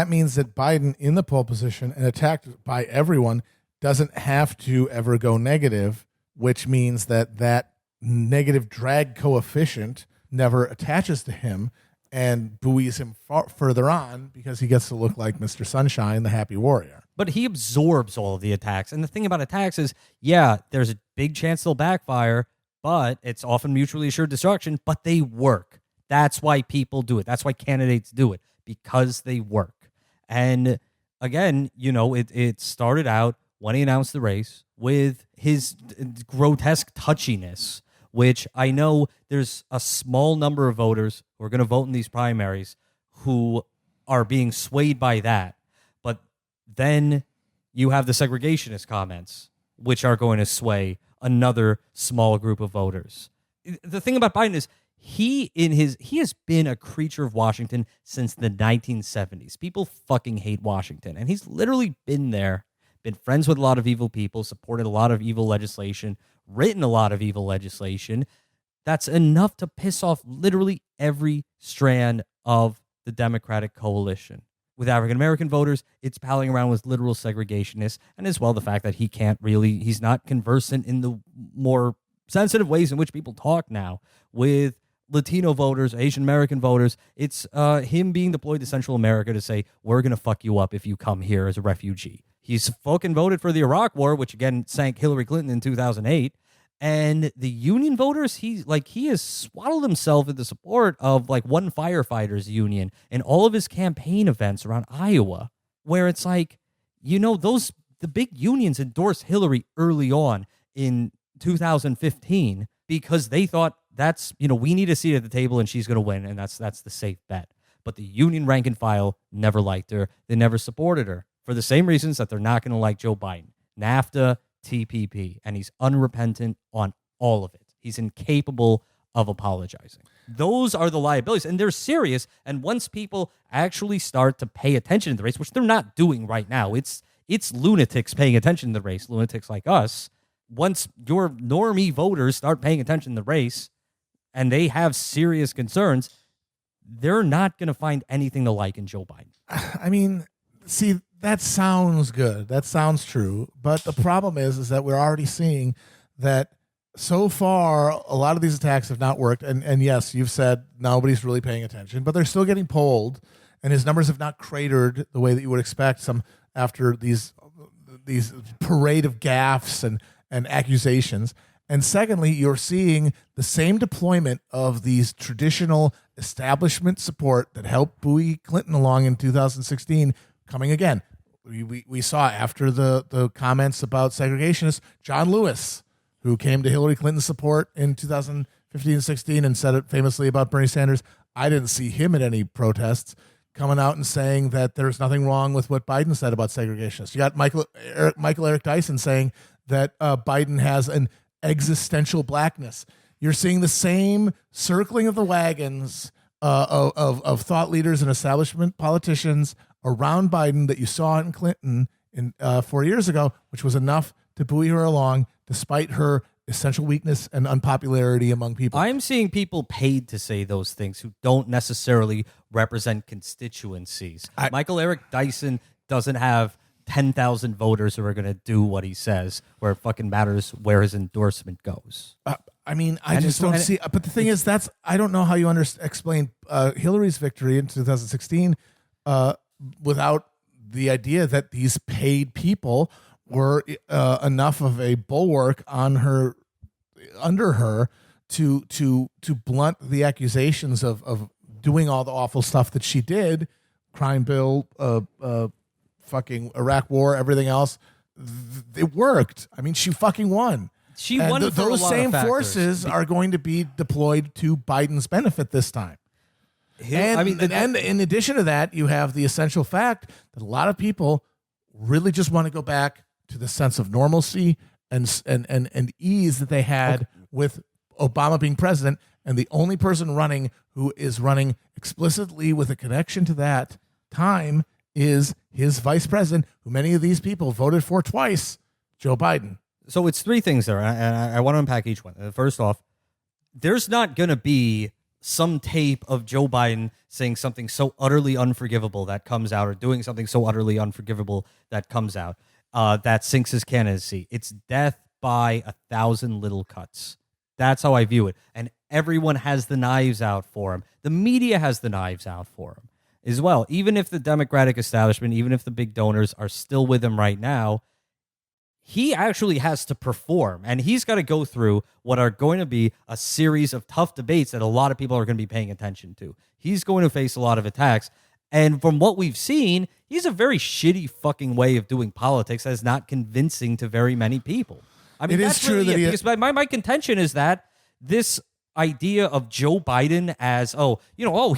means that Biden in the pole position and attacked by everyone doesn't have to ever go negative, which means that negative drag coefficient never attaches to him and buoys him further on because he gets to look like Mr. Sunshine, the happy warrior. But he absorbs all of the attacks. And the thing about attacks is, yeah, there's a big chance they'll backfire, but it's often mutually assured destruction, but they work. That's why people do it. That's why candidates do it, because they work. And again, it started out when he announced the race with his grotesque touchiness, which I know there's a small number of voters who are going to vote in these primaries who are being swayed by that. But then you have the segregationist comments, which are going to sway another small group of voters. The thing about Biden is he has been a creature of Washington since the 1970s. People fucking hate Washington, and he's literally been there, been friends with a lot of evil people, supported a lot of evil legislation, written a lot of evil legislation. That's enough to piss off literally every strand of the Democratic coalition. With African-American voters, it's palling around with literal segregationists, and as well the fact that he's not conversant in the more sensitive ways in which people talk now. With Latino voters, Asian American voters, it's him being deployed to Central America to say, we're going to fuck you up if you come here as a refugee. He's fucking voted for the Iraq War, which again sank Hillary Clinton in 2008. And the union voters, he has swaddled himself in the support of one firefighters union and all of his campaign events around Iowa, where it's the big unions endorsed Hillary early on in 2015 because they thought we need a seat at the table and she's going to win, and that's the safe bet. But the union rank and file never liked her. They never supported her for the same reasons that they're not going to like Joe Biden. NAFTA, TPP, and he's unrepentant on all of it. He's incapable of apologizing. Those are the liabilities, and they're serious. And once people actually start to pay attention to the race, which they're not doing right now, it's lunatics paying attention to the race, lunatics like us. Once your normie voters start paying attention to the race and they have serious concerns, they're not going to find anything to like in Joe Biden. I mean, see, that sounds good. That sounds true. But the problem is that we're already seeing that so far, a lot of these attacks have not worked. And yes, you've said nobody's really paying attention, but they're still getting polled. And his numbers have not cratered the way that you would expect some after these parade of gaffes and accusations. And secondly, you're seeing the same deployment of these traditional establishment support that helped buoy Clinton along in 2016 coming again. We saw after the comments about segregationists, John Lewis, who came to Hillary Clinton's support in 2015-16 and said it famously about Bernie Sanders. I didn't see him at any protests coming out and saying that there's nothing wrong with what Biden said about segregationists. You got Michael Eric Dyson saying that Biden has an existential blackness. You're seeing the same circling of the wagons of thought leaders and establishment politicians around Biden that you saw in Clinton 4 years ago, which was enough to buoy her along despite her essential weakness and unpopularity among people. I'm seeing people paid to say those things who don't necessarily represent constituencies. Michael Eric Dyson doesn't have 10,000 voters who are going to do what he says, where it fucking matters where his endorsement goes. I just don't see. But the thing is, I don't know how you explain Hillary's victory in 2016 without the idea that these paid people were enough of a bulwark on her, under her, to blunt the accusations of doing all the awful stuff that she did, crime bill, fucking Iraq war, everything else. It worked. I mean, she fucking won. She won. Those same forces are going to be deployed to Biden's benefit this time. And in addition to that, you have the essential fact that a lot of people really just want to go back to the sense of normalcy and ease that they had with Obama being president, and the only person running who is running explicitly with a connection to that time is his vice president, who many of these people voted for twice, Joe Biden. So it's three things there, and I want to unpack each one. First off, there's not going to be some tape of Joe Biden saying something so utterly unforgivable that comes out, or doing something so utterly unforgivable that comes out, that sinks his candidacy. It's death by 1,000 little cuts. That's how I view it. And everyone has the knives out for him. The media has the knives out for him as well. Even if the Democratic establishment, even if the big donors are still with him right now, he actually has to perform, and he's got to go through what are going to be a series of tough debates that a lot of people are going to be paying attention to. He's going to face a lot of attacks. And from what we've seen, he's a very shitty fucking way of doing politics that is not convincing to very many people. I mean, it is true that because my contention is that this idea of Joe Biden as,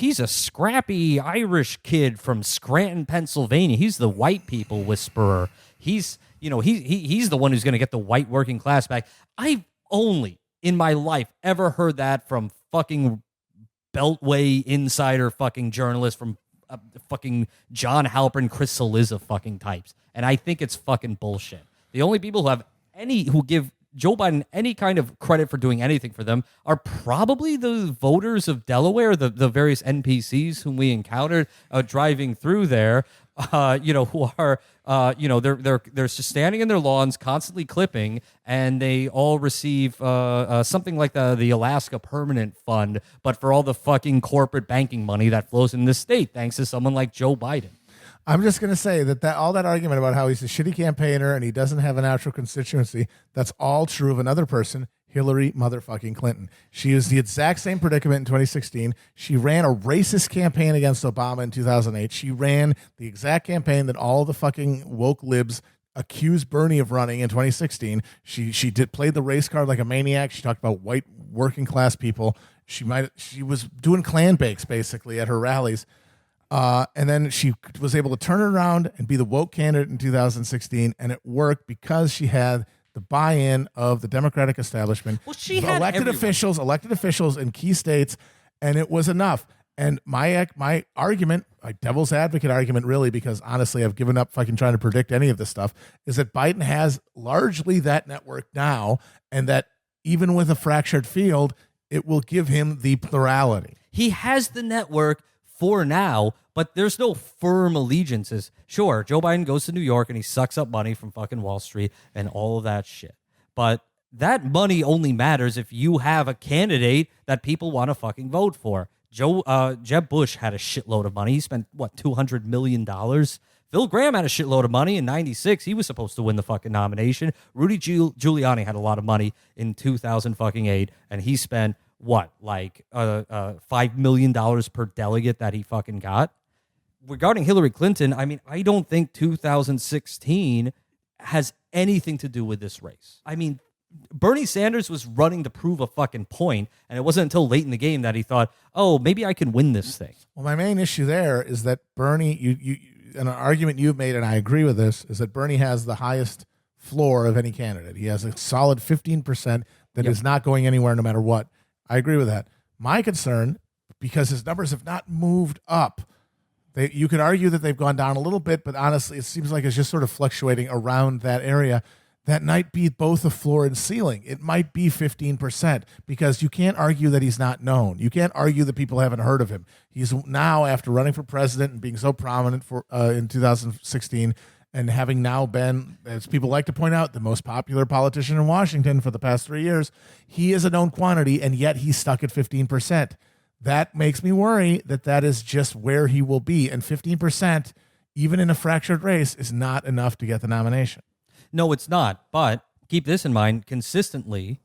he's a scrappy Irish kid from Scranton, Pennsylvania. He's the white people whisperer. He's the one who's going to get the white working class back. I've only in my life ever heard that from fucking Beltway insider fucking journalists, from fucking John Halpern, Chris Cillizza fucking types. And I think it's fucking bullshit. The only people who give Joe Biden any kind of credit for doing anything for them are probably the voters of Delaware, the various NPCs whom we encountered driving through there, who are, they're just standing in their lawns, constantly clipping, and they all receive something like the Alaska Permanent Fund, but for all the fucking corporate banking money that flows in this state, thanks to someone like Joe Biden. I'm just going to say that all that argument about how he's a shitty campaigner and he doesn't have a natural constituency, that's all true of another person, Hillary motherfucking Clinton. She was the exact same predicament in 2016. She ran a racist campaign against Obama in 2008. She ran the exact campaign that all the fucking woke libs accused Bernie of running in 2016. She played the race card like a maniac. She talked about white working class people. She was doing clan bakes basically at her rallies. And then she was able to turn it around and be the woke candidate in 2016, and it worked because she had the buy-in of the Democratic establishment, elected officials in key states, and it was enough. And my argument, my devil's advocate argument, really, because honestly, I've given up fucking trying to predict any of this stuff, is that Biden has largely that network now, and that even with a fractured field, it will give him the plurality. He has the network for now, but there's no firm allegiances. Sure, Joe Biden goes to New York and he sucks up money from fucking Wall Street and all of that shit. But that money only matters if you have a candidate that people want to fucking vote for. Jeb Bush had a shitload of money. He spent, $200 million? Phil Gramm had a shitload of money in 96. He was supposed to win the fucking nomination. Rudy Giuliani had a lot of money in 2008, and he spent $5 million per delegate that he fucking got. Regarding Hillary Clinton, I mean, I don't think 2016 has anything to do with this race. I mean, Bernie Sanders was running to prove a fucking point, and it wasn't until late in the game that he thought, oh, maybe I can win this thing. Well, my main issue there is that Bernie, an argument you've made, and I agree with this, is that Bernie has the highest floor of any candidate. He has a solid 15% that is not going anywhere no matter what. I agree with that. My concern, because his numbers have not moved up, you could argue that they've gone down a little bit, but honestly, it seems like it's just sort of fluctuating around that area. That might be both a floor and ceiling. It might be 15%, because you can't argue that he's not known. You can't argue that people haven't heard of him. He's now, after running for president and being so prominent in 2016, and having now been, as people like to point out, the most popular politician in Washington for the past 3 years, he is a known quantity, and yet he's stuck at 15%. That makes me worry that is just where he will be. And 15%, even in a fractured race, is not enough to get the nomination. No, it's not. But keep this in mind, consistently,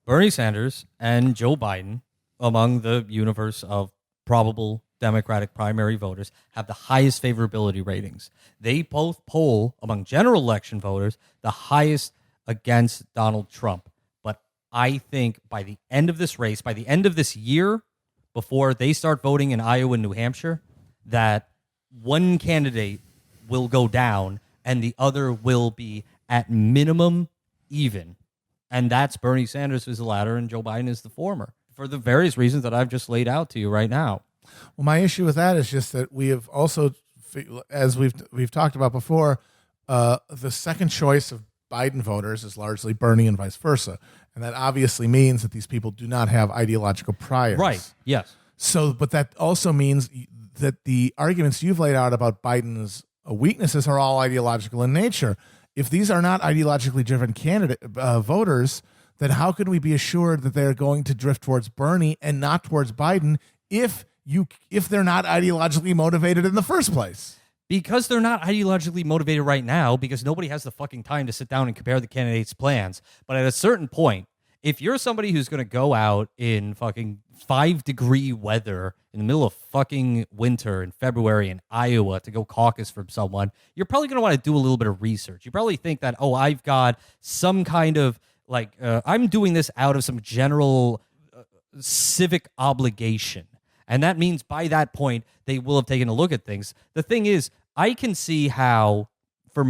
Bernie Sanders and Joe Biden, among the universe of probable Democratic primary voters, have the highest favorability ratings. They both poll, among general election voters, the highest against Donald Trump. But I think by the end of this race, by the end of this year, before they start voting in Iowa and New Hampshire, that one candidate will go down and the other will be at minimum even And that's Bernie Sanders is the latter and Joe Biden is the former for the various reasons that I've just laid out to you right now. Well, my issue with that is just that we have also, as we've talked about before, the second choice of Biden voters is largely Bernie and vice versa. And that obviously means that these people do not have ideological priors. Right. Yes. So, but that also means that the arguments you've laid out about Biden's weaknesses are all ideological in nature. If these are not ideologically driven candidate voters, then how can we be assured that they're going to drift towards Bernie and not towards Biden if they're not ideologically motivated in the first place? Because they're not ideologically motivated right now, because nobody has the fucking time to sit down and compare the candidates' plans. But at a certain point, if you're somebody who's going to go out in fucking 5-degree weather in the middle of fucking winter in February in Iowa to go caucus for someone, you're probably going to want to do a little bit of research. You probably think that, oh, I've got some kind of I'm doing this out of some general civic obligation. And that means by that point, they will have taken a look at things. The thing is, I can see how for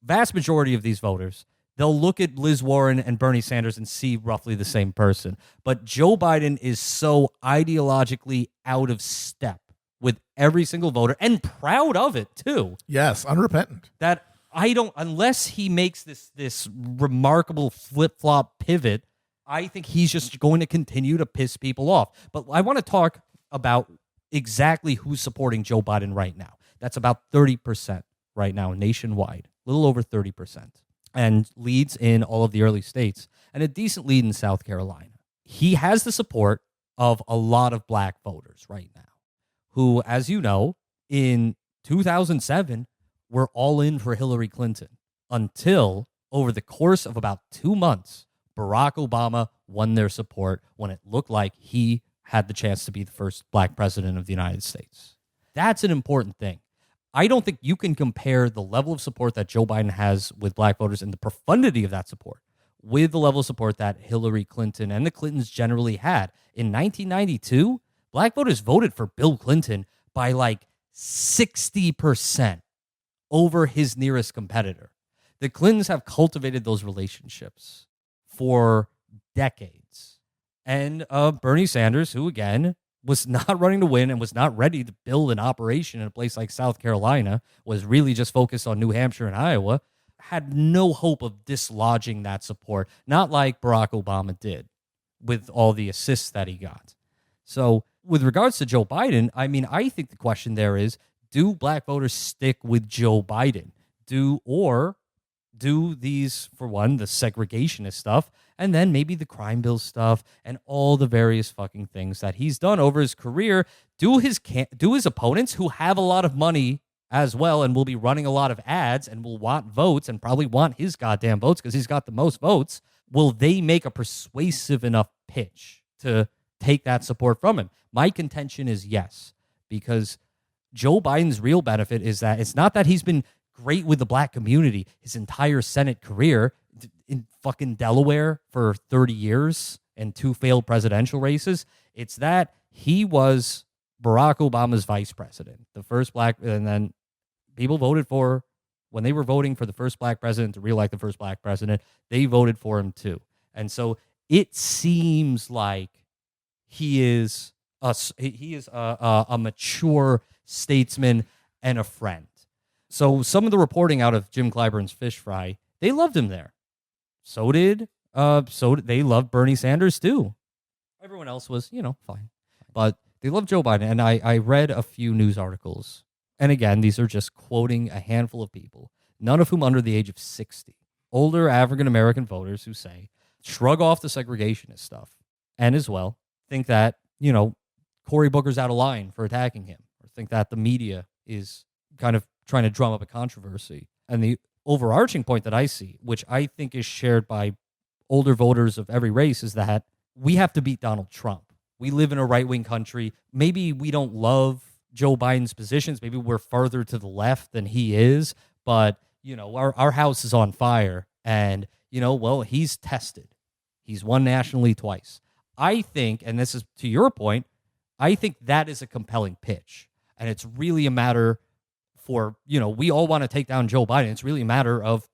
vast majority of these voters, they'll look at Liz Warren and Bernie Sanders and see roughly the same person. But Joe Biden is so ideologically out of step with every single voter and proud of it too. Yes, unrepentant. That unless he makes this remarkable flip-flop pivot, I think he's just going to continue to piss people off. But I want to talk about exactly who's supporting Joe Biden right now. That's about 30% right now nationwide, a little over 30%, and leads in all of the early states and a decent lead in South Carolina. He has the support of a lot of black voters right now who, as you know, in 2007 were all in for Hillary Clinton until over the course of about 2 months, Barack Obama won their support when it looked like he had the chance to be the first black president of the United States. That's an important thing. I don't think you can compare the level of support that Joe Biden has with black voters and the profundity of that support with the level of support that Hillary Clinton and the Clintons generally had. In 1992, black voters voted for Bill Clinton by like 60% over his nearest competitor. The Clintons have cultivated those relationships for decades. And Bernie Sanders, who, again, was not running to win and was not ready to build an operation in a place like South Carolina, was really just focused on New Hampshire and Iowa, had no hope of dislodging that support, not like Barack Obama did with all the assists that he got. So with regards to Joe Biden, I mean, I think the question there is, do black voters stick with Joe Biden? Or do these, for one, the segregationist stuff, and then maybe the crime bill stuff and all the various fucking things that he's done over his career, do his opponents who have a lot of money as well and will be running a lot of ads and will want votes and probably want his goddamn votes because he's got the most votes, will they make a persuasive enough pitch to take that support from him? My contention is yes, because Joe Biden's real benefit is that it's not that he's been great with the black community his entire Senate career in fucking Delaware for 30 years and 2 failed presidential races. It's that he was Barack Obama's vice president, the first black, and then people voted for, when they were voting for the first black president to reelect the first black president, they voted for him too. And so it seems like he is a mature statesman and a friend. So some of the reporting out of Jim Clyburn's Fish Fry, they loved him there. So did they loved Bernie Sanders too. Everyone else was, fine. But they loved Joe Biden. And I read a few news articles. And again, these are just quoting a handful of people, none of whom under the age of 60. Older African-American voters who say, shrug off the segregationist stuff. And as well, think that, Cory Booker's out of line for attacking him. Or think that the media is kind of trying to drum up a controversy. And the overarching point that I see, which I think is shared by older voters of every race, is that we have to beat Donald Trump. We live in a right-wing country. Maybe we don't love Joe Biden's positions. Maybe we're farther to the left than he is. But, our house is on fire. And, he's tested. He's won nationally twice. I think, and this is to your point, I think that is a compelling pitch. And it's really a matter for, we all want to take down Joe Biden. It's really a matter of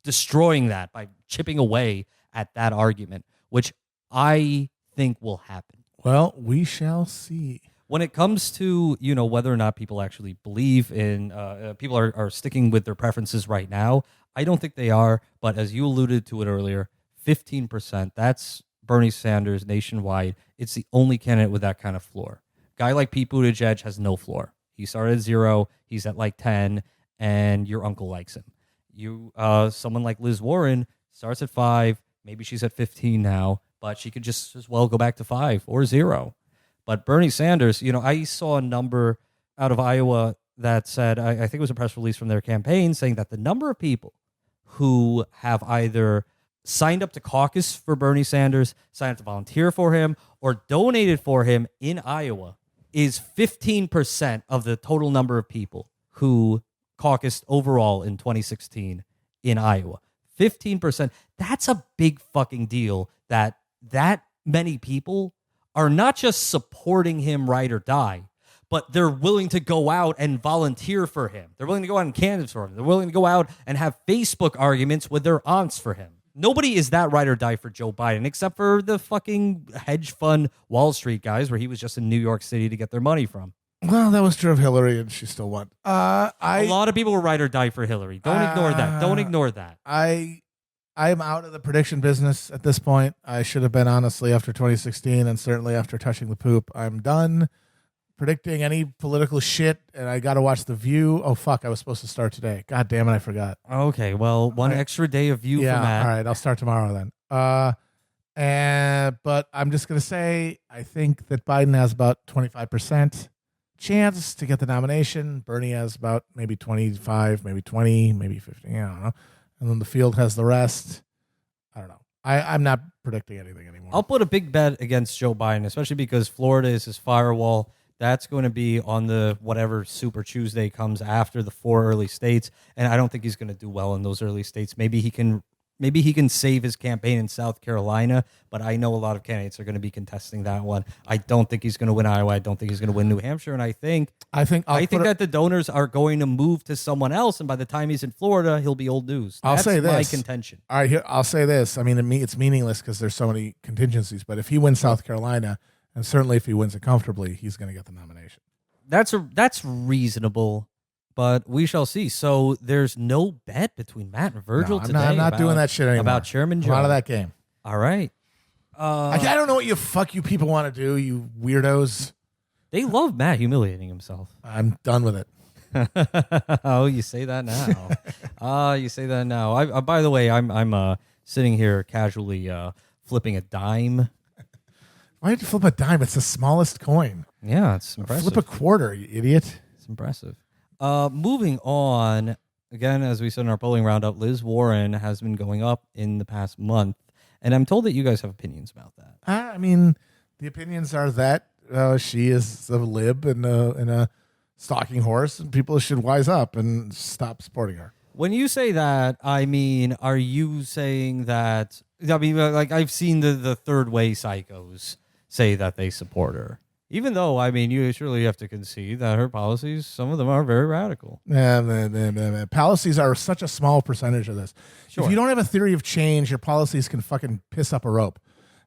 destroying that by chipping away at that argument, which I think will happen. Well, we shall see. When it comes to, whether or not people actually believe in, people are sticking with their preferences right now, I don't think they are. But as you alluded to it earlier, 15%, that's Bernie Sanders nationwide. It's the only candidate with that kind of floor. Guy like Pete Buttigieg has no floor. He started at 0, he's at like 10, and your uncle likes him. Someone like Liz Warren starts at 5, maybe she's at 15 now, but she could just as well go back to 5 or 0. But Bernie Sanders, I saw a number out of Iowa that said, I think it was a press release from their campaign saying that the number of people who have either signed up to caucus for Bernie Sanders, signed up to volunteer for him, or donated for him in Iowa is 15% of the total number of people who caucused overall in 2016 in Iowa. 15%. That's a big fucking deal that many people are not just supporting him ride or die, but they're willing to go out and volunteer for him. They're willing to go out and canvass for him. They're willing to go out and have Facebook arguments with their aunts for him. Nobody is that ride or die for Joe Biden, except for the fucking hedge fund Wall Street guys, where he was just in New York City to get their money from. Well, that was true of Hillary, and she still won. A lot of people were ride or die for Hillary. Don't ignore that. Don't ignore that. I'm out of the prediction business at this point. I should have been, honestly, after 2016 and certainly after touching the poop. I'm done predicting any political shit, and I got to watch The View. Oh, fuck, I was supposed to start today. God damn it, I forgot. Okay, well, one extra day of View for Matt. All right, I'll start tomorrow then. But I'm just going to say I think that Biden has about 25% chance to get the nomination. Bernie has about maybe 25, maybe 20, maybe 15, I don't know. And then the field has the rest. I don't know. I'm not predicting anything anymore. I'll put a big bet against Joe Biden, especially because Florida is his firewall. That's going to be on the whatever Super Tuesday comes after the 4 early states, and I don't think he's going to do well in those early states. Maybe he can save his campaign in South Carolina, but I know a lot of candidates are going to be contesting that one. I don't think he's going to win Iowa. I don't think he's going to win New Hampshire, and I think that the donors are going to move to someone else, and by the time he's in Florida, he'll be old news. I'll say this. My contention. All right, here I'll say this. I mean, it's meaningless because there's so many contingencies. But if he wins South Carolina, and certainly if he wins it comfortably, he's going to get the nomination. That's reasonable. But we shall see. So there's no bet between Matt and Virgil today. I'm not doing that shit anymore. About Chairman Joe. I'm out of that game. All right. I don't know what you people want to do, you weirdos. They love Matt humiliating himself. I'm done with it. Oh, you say that now. You say that now. I by the way, I'm sitting here casually flipping a dime. Why did you flip a dime? It's the smallest coin. Yeah, it's impressive. Flip a quarter, you idiot. It's impressive. Moving on, again, as we said in our polling roundup, Liz Warren has been going up in the past month, and I'm told that you guys have opinions about that. I mean, the opinions are that she is a lib and a stalking horse, and people should wise up and stop supporting her. When you say that, I mean, are you saying that? I mean, like I've seen the third way psychos say that they support her. Even though, I mean, you surely have to concede that her policies, some of them are very radical. Policies are such a small percentage of this. Sure. If you don't have a theory of change, your policies can fucking piss up a rope.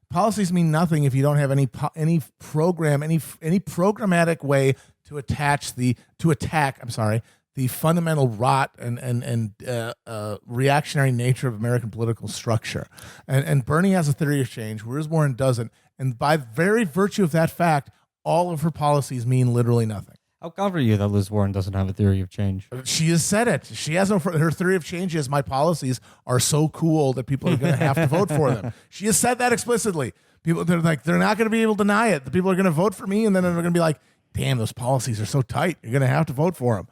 Policies mean nothing if you don't have any programmatic way to attack the fundamental rot and reactionary nature of American political structure. And Bernie has a theory of change, whereas Warren doesn't. And by very virtue of that fact, all of her policies mean literally nothing. How confident are you that Liz Warren doesn't have a theory of change? She has said it. She has her theory of change is my policies are so cool that people are going to have to vote for them. She has said that explicitly. They're not going to be able to deny it. The people are going to vote for me, and then they're going to be like, "Damn, those policies are so tight. You're going to have to vote for them."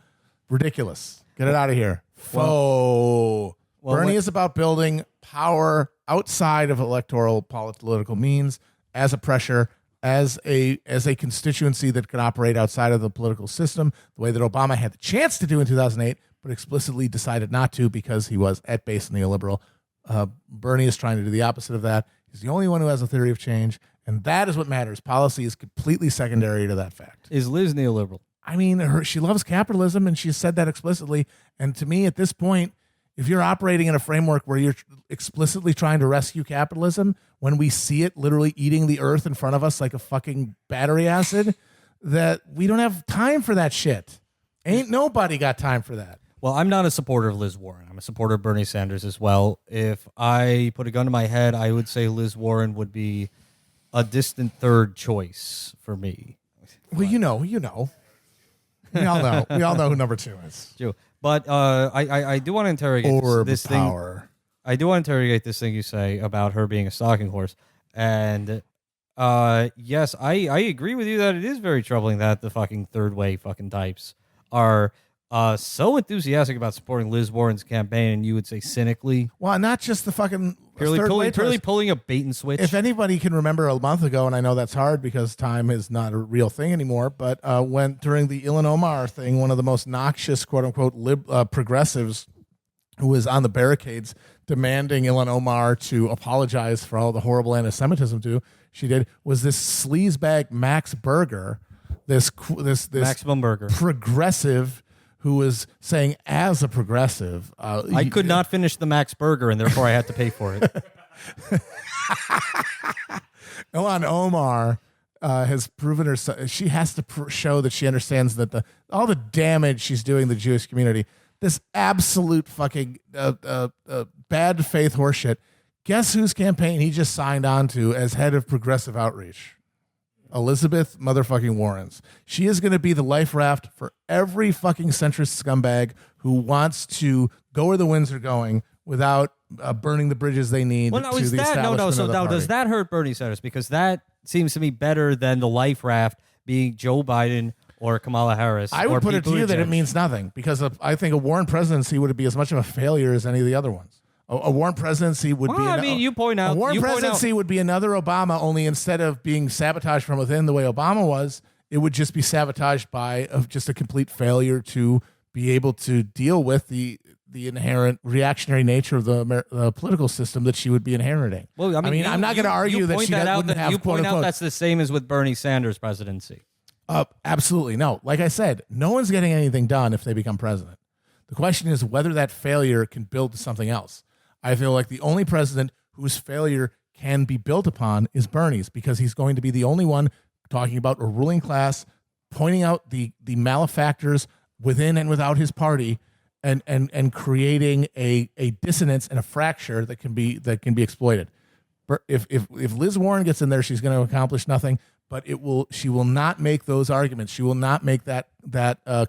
Ridiculous. Get it out of here. Bernie is about building power outside of electoral political means as a pressure. As a constituency that could operate outside of the political system, the way that Obama had the chance to do in 2008, but explicitly decided not to because he was at base neoliberal. Bernie is trying to do the opposite of that. He's the only one who has a theory of change, and that is what matters. Policy is completely secondary to that fact. Is Liz neoliberal? I mean, she loves capitalism, and she said that explicitly. And to me, at this point, If you're operating in a framework where you're explicitly trying to rescue capitalism, when we see it literally eating the earth in front of us like a fucking battery acid, that we don't have time for that shit. Ain't nobody got time for that. Well, I'm not a supporter of Liz Warren. I'm a supporter of Bernie Sanders as well. If I put a gun to my head, I would say Liz Warren would be a distant third choice for me. Well, you know. We all know. We all know who number 2 is. But I do want to interrogate this thing. I do want to interrogate this thing you say about her being a stalking horse. And yes, I agree with you that it is very troubling that the fucking third way fucking types are so enthusiastic about supporting Liz Warren's campaign, and you would say cynically. Well, not just the fucking purely pulling a bait and switch. If anybody can remember a month ago, and I know that's hard because time is not a real thing anymore, but when during the Ilhan Omar thing, one of the most noxious quote unquote progressives who was on the barricades demanding Ilhan Omar to apologize for all the horrible anti-Semitism she did, was this sleazebag Max Berger, this Maximum Burger progressive who was saying, as a progressive, I could not finish the Max Burger, and therefore I had to pay for it. Ilhan Omar has proven herself. She has to show that she understands that all the damage she's doing the Jewish community, this absolute fucking bad faith horseshit. Guess whose campaign he just signed on to as head of progressive outreach? Elizabeth motherfucking Warren's. She is going to be the life raft for every fucking centrist scumbag who wants to go where the winds are going without burning the bridges they need. Well, now to is the that no? So establishment of the now party. does that hurt Bernie Sanders? Because that seems to me better than the life raft being Joe Biden or Kamala Harris. I would or put Pete it to you that Buttigieg. it means nothing because I think a Warren presidency would be as much of a failure as any of the other ones. A Warren presidency would be. I mean, you point out a Warren you point presidency would be another Obama. Only instead of being sabotaged from within the way Obama was, it would just be sabotaged by just a complete failure to be able to deal with the inherent reactionary nature of the political system that she would be inheriting. Well, I mean, I'm not going to argue that she wouldn't have. You quote point out unquote, that's the same as with Bernie Sanders' presidency. Absolutely no. Like I said, no one's getting anything done if they become president. The question is whether that failure can build to something else. I feel like the only president whose failure can be built upon is Bernie's, because he's going to be the only one talking about a ruling class, pointing out the malefactors within and without his party, and creating a dissonance and a fracture that can be exploited. If Liz Warren gets in there, she's going to accomplish nothing. But she will not make those arguments. She will not make that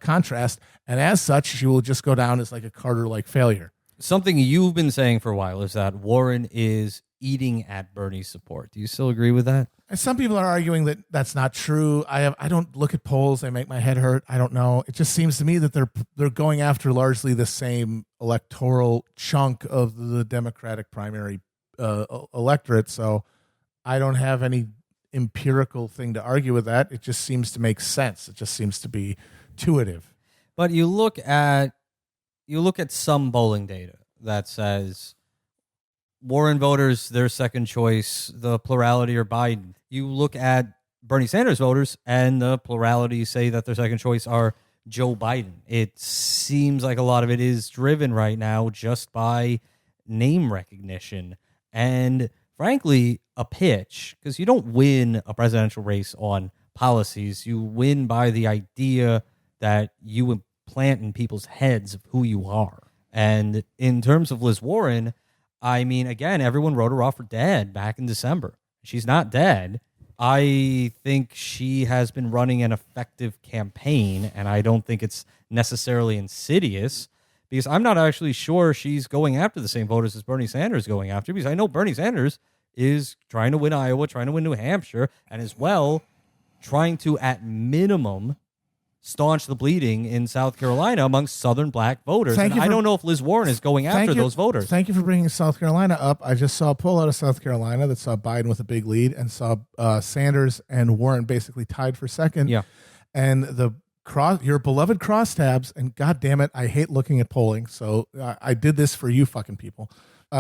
contrast, and as such, she will just go down as like a Carter-like failure. Something you've been saying for a while is that Warren is eating at Bernie's support. Do you still agree with that? Some people are arguing that that's not true. I don't look at polls; they make my head hurt. I don't know. It just seems to me that they're going after largely the same electoral chunk of the Democratic primary electorate. So I don't have any empirical thing to argue with that. It just seems to make sense. It just seems to be intuitive. But you look at some polling data that says Warren voters, their second choice, the plurality are Biden. You look at Bernie Sanders voters, and the plurality say that their second choice are Joe Biden. It seems like a lot of it is driven right now just by name recognition and, frankly, a pitch, because you don't win a presidential race on policies. You win by the idea that you implant in people's heads of who you are. And in terms of Liz Warren, I mean, again, everyone wrote her off for dead back in December. She's not dead. I think she has been running an effective campaign, and I don't think it's necessarily insidious, because I'm not actually sure she's going after the same voters as Bernie Sanders going after, because I know Bernie Sanders is trying to win Iowa, trying to win New Hampshire, and as well trying to, at minimum, staunch the bleeding in South Carolina amongst Southern black voters. And I don't know if Liz Warren is going after those voters. Thank you for bringing South Carolina up. I just saw a poll out of South Carolina that saw Biden with a big lead and saw Sanders and Warren basically tied for second. Yeah. And your beloved crosstabs, and God damn it, I hate looking at polling, so I did this for you fucking people,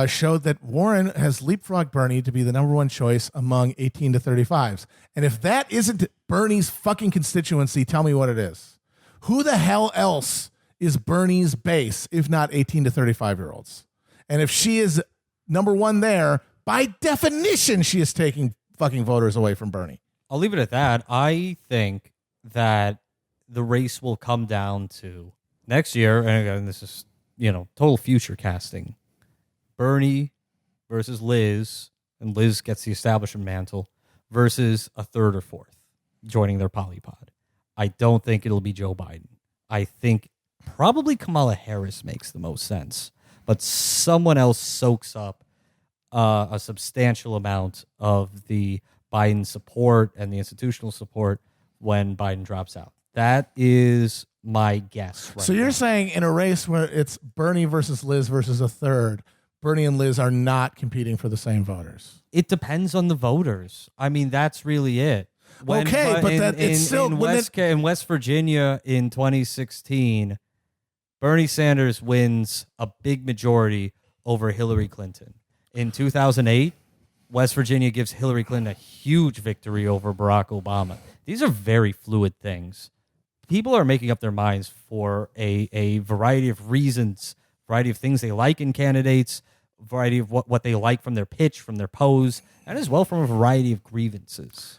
showed that Warren has leapfrogged Bernie to be the number one choice among 18 to 35s. And if that isn't Bernie's fucking constituency, tell me what it is. Who the hell else is Bernie's base, if not 18 to 35-year-olds. And if she is number one there, by definition, she is taking fucking voters away from Bernie. I'll leave it at that. I think that the race will come down to next year, and again, this is, total future casting. Bernie versus Liz, and Liz gets the establishment mantle, versus a third or fourth joining their polypod. I don't think it'll be Joe Biden. I think probably Kamala Harris makes the most sense, but someone else soaks up a substantial amount of the Biden support and the institutional support when Biden drops out. That is my guess. So you're saying in a race where it's Bernie versus Liz versus a third, Bernie and Liz are not competing for the same voters? It depends on the voters. I mean, that's really it. In West Virginia in 2016, Bernie Sanders wins a big majority over Hillary Clinton. In 2008, West Virginia gives Hillary Clinton a huge victory over Barack Obama. These are very fluid things. People are making up their minds for a variety of reasons, variety of things they like in candidates, variety of what they like from their pitch, from their pose, and as well from a variety of grievances.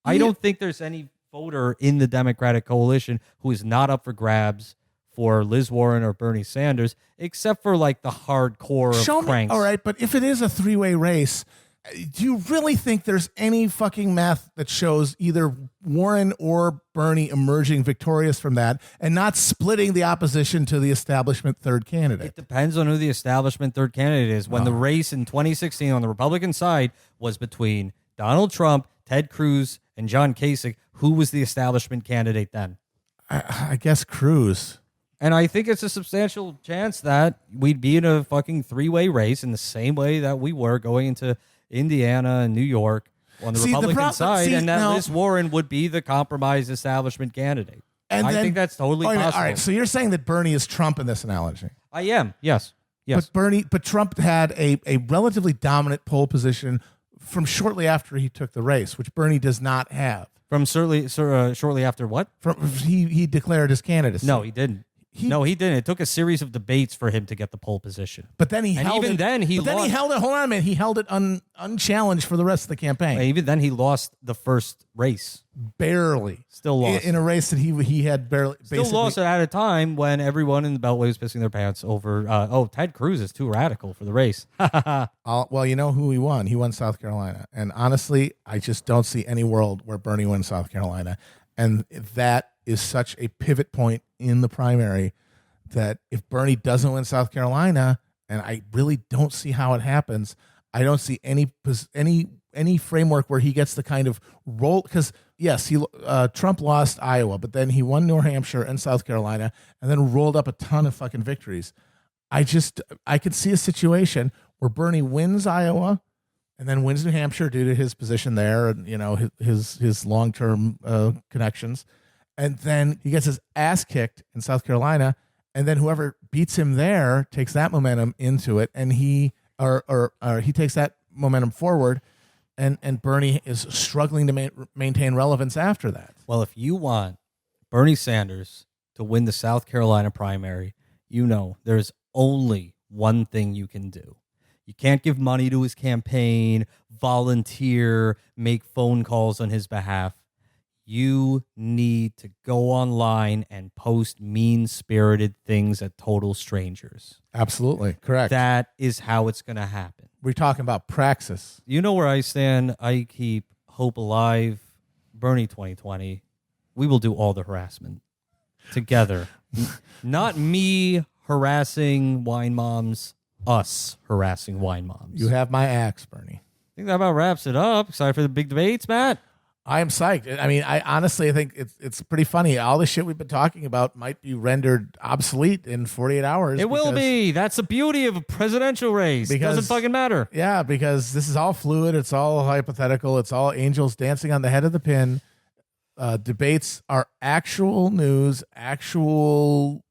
I don't think there's any voter in the Democratic coalition who is not up for grabs for Liz Warren or Bernie Sanders, except for like the hardcore of cranks. All right, but if it is a three-way race, do you really think there's any fucking math that shows either Warren or Bernie emerging victorious from that and not splitting the opposition to the establishment third candidate? It depends on who the establishment third candidate is. When the race in 2016 on the Republican side was between Donald Trump, Ted Cruz, and John Kasich, who was the establishment candidate then? I guess Cruz. And I think it's a substantial chance that we'd be in a fucking three-way race in the same way that we were going into Indiana and New York on the Republican side, and that Liz Warren would be the compromised establishment candidate. And I think that's totally possible. All right, so you're saying that Bernie is Trump in this analogy? I am, yes. But Trump had a relatively dominant pole position from shortly after he took the race, which Bernie does not have. From shortly after what? He declared his candidacy. No, he didn't. He didn't. It took a series of debates for him to get the pole position. But then he held it. He held it. Hold on a minute. He held it unchallenged for the rest of the campaign. Even then, he lost the first race. Barely. Still lost. In a race that he had barely. Still lost it at a time when everyone in the Beltway was pissing their pants over, Ted Cruz is too radical for the race. Well, you know who he won? He won South Carolina. And honestly, I just don't see any world where Bernie wins South Carolina. And that is such a pivot point in the primary that if Bernie doesn't win South Carolina, and I really don't see how it happens, I don't see any framework where he gets the kind of role. Because yes, Trump lost Iowa, but then he won New Hampshire and South Carolina, and then rolled up a ton of fucking victories. I could see a situation where Bernie wins Iowa and then wins New Hampshire due to his position there and his long-term connections. And then he gets his ass kicked in South Carolina, and then whoever beats him there takes that momentum into it, and he takes that momentum forward, and Bernie is struggling to maintain relevance after that. Well, if you want Bernie Sanders to win the South Carolina primary, there's only one thing you can do. You can't give money to his campaign, volunteer, make phone calls on his behalf. You need to go online and post mean-spirited things at total strangers. Absolutely. Correct. That is how it's going to happen. We're talking about praxis. You know where I stand. I keep hope alive. Bernie 2020. We will do all the harassment together. Not me harassing wine moms, us harassing wine moms. You have my axe, Bernie. I think that about wraps it up. Excited for the big debates, Matt? I am psyched. I mean, I honestly think it's pretty funny. All the shit we've been talking about might be rendered obsolete in 48 hours. It will be. That's the beauty of a presidential race. It doesn't fucking matter. Yeah, because this is all fluid. It's all hypothetical. It's all angels dancing on the head of the pin. Debates are actual news, actual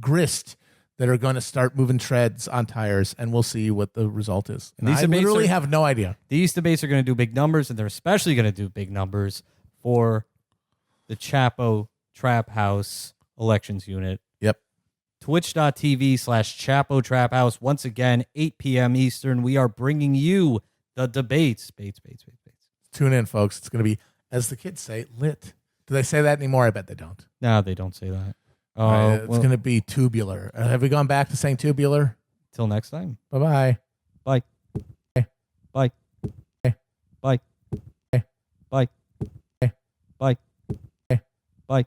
grist that are going to start moving treads on tires, and we'll see what the result is. And I literally have no idea. These debates are going to do big numbers, and they're especially going to do big numbers for the Chapo Trap House elections unit twitch.tv/Chapo Trap House. Once again, 8 p.m. Eastern. We are bringing you the debates. Bates. Tune in, folks. It's going to be, as the kids say, lit. Do they say that anymore? I bet they don't. No, they don't say that. It's going to be tubular. Have we gone back to saying tubular? Till next time. Bye-bye. Bye. Bye. Bye. Bye. Bye. Bye.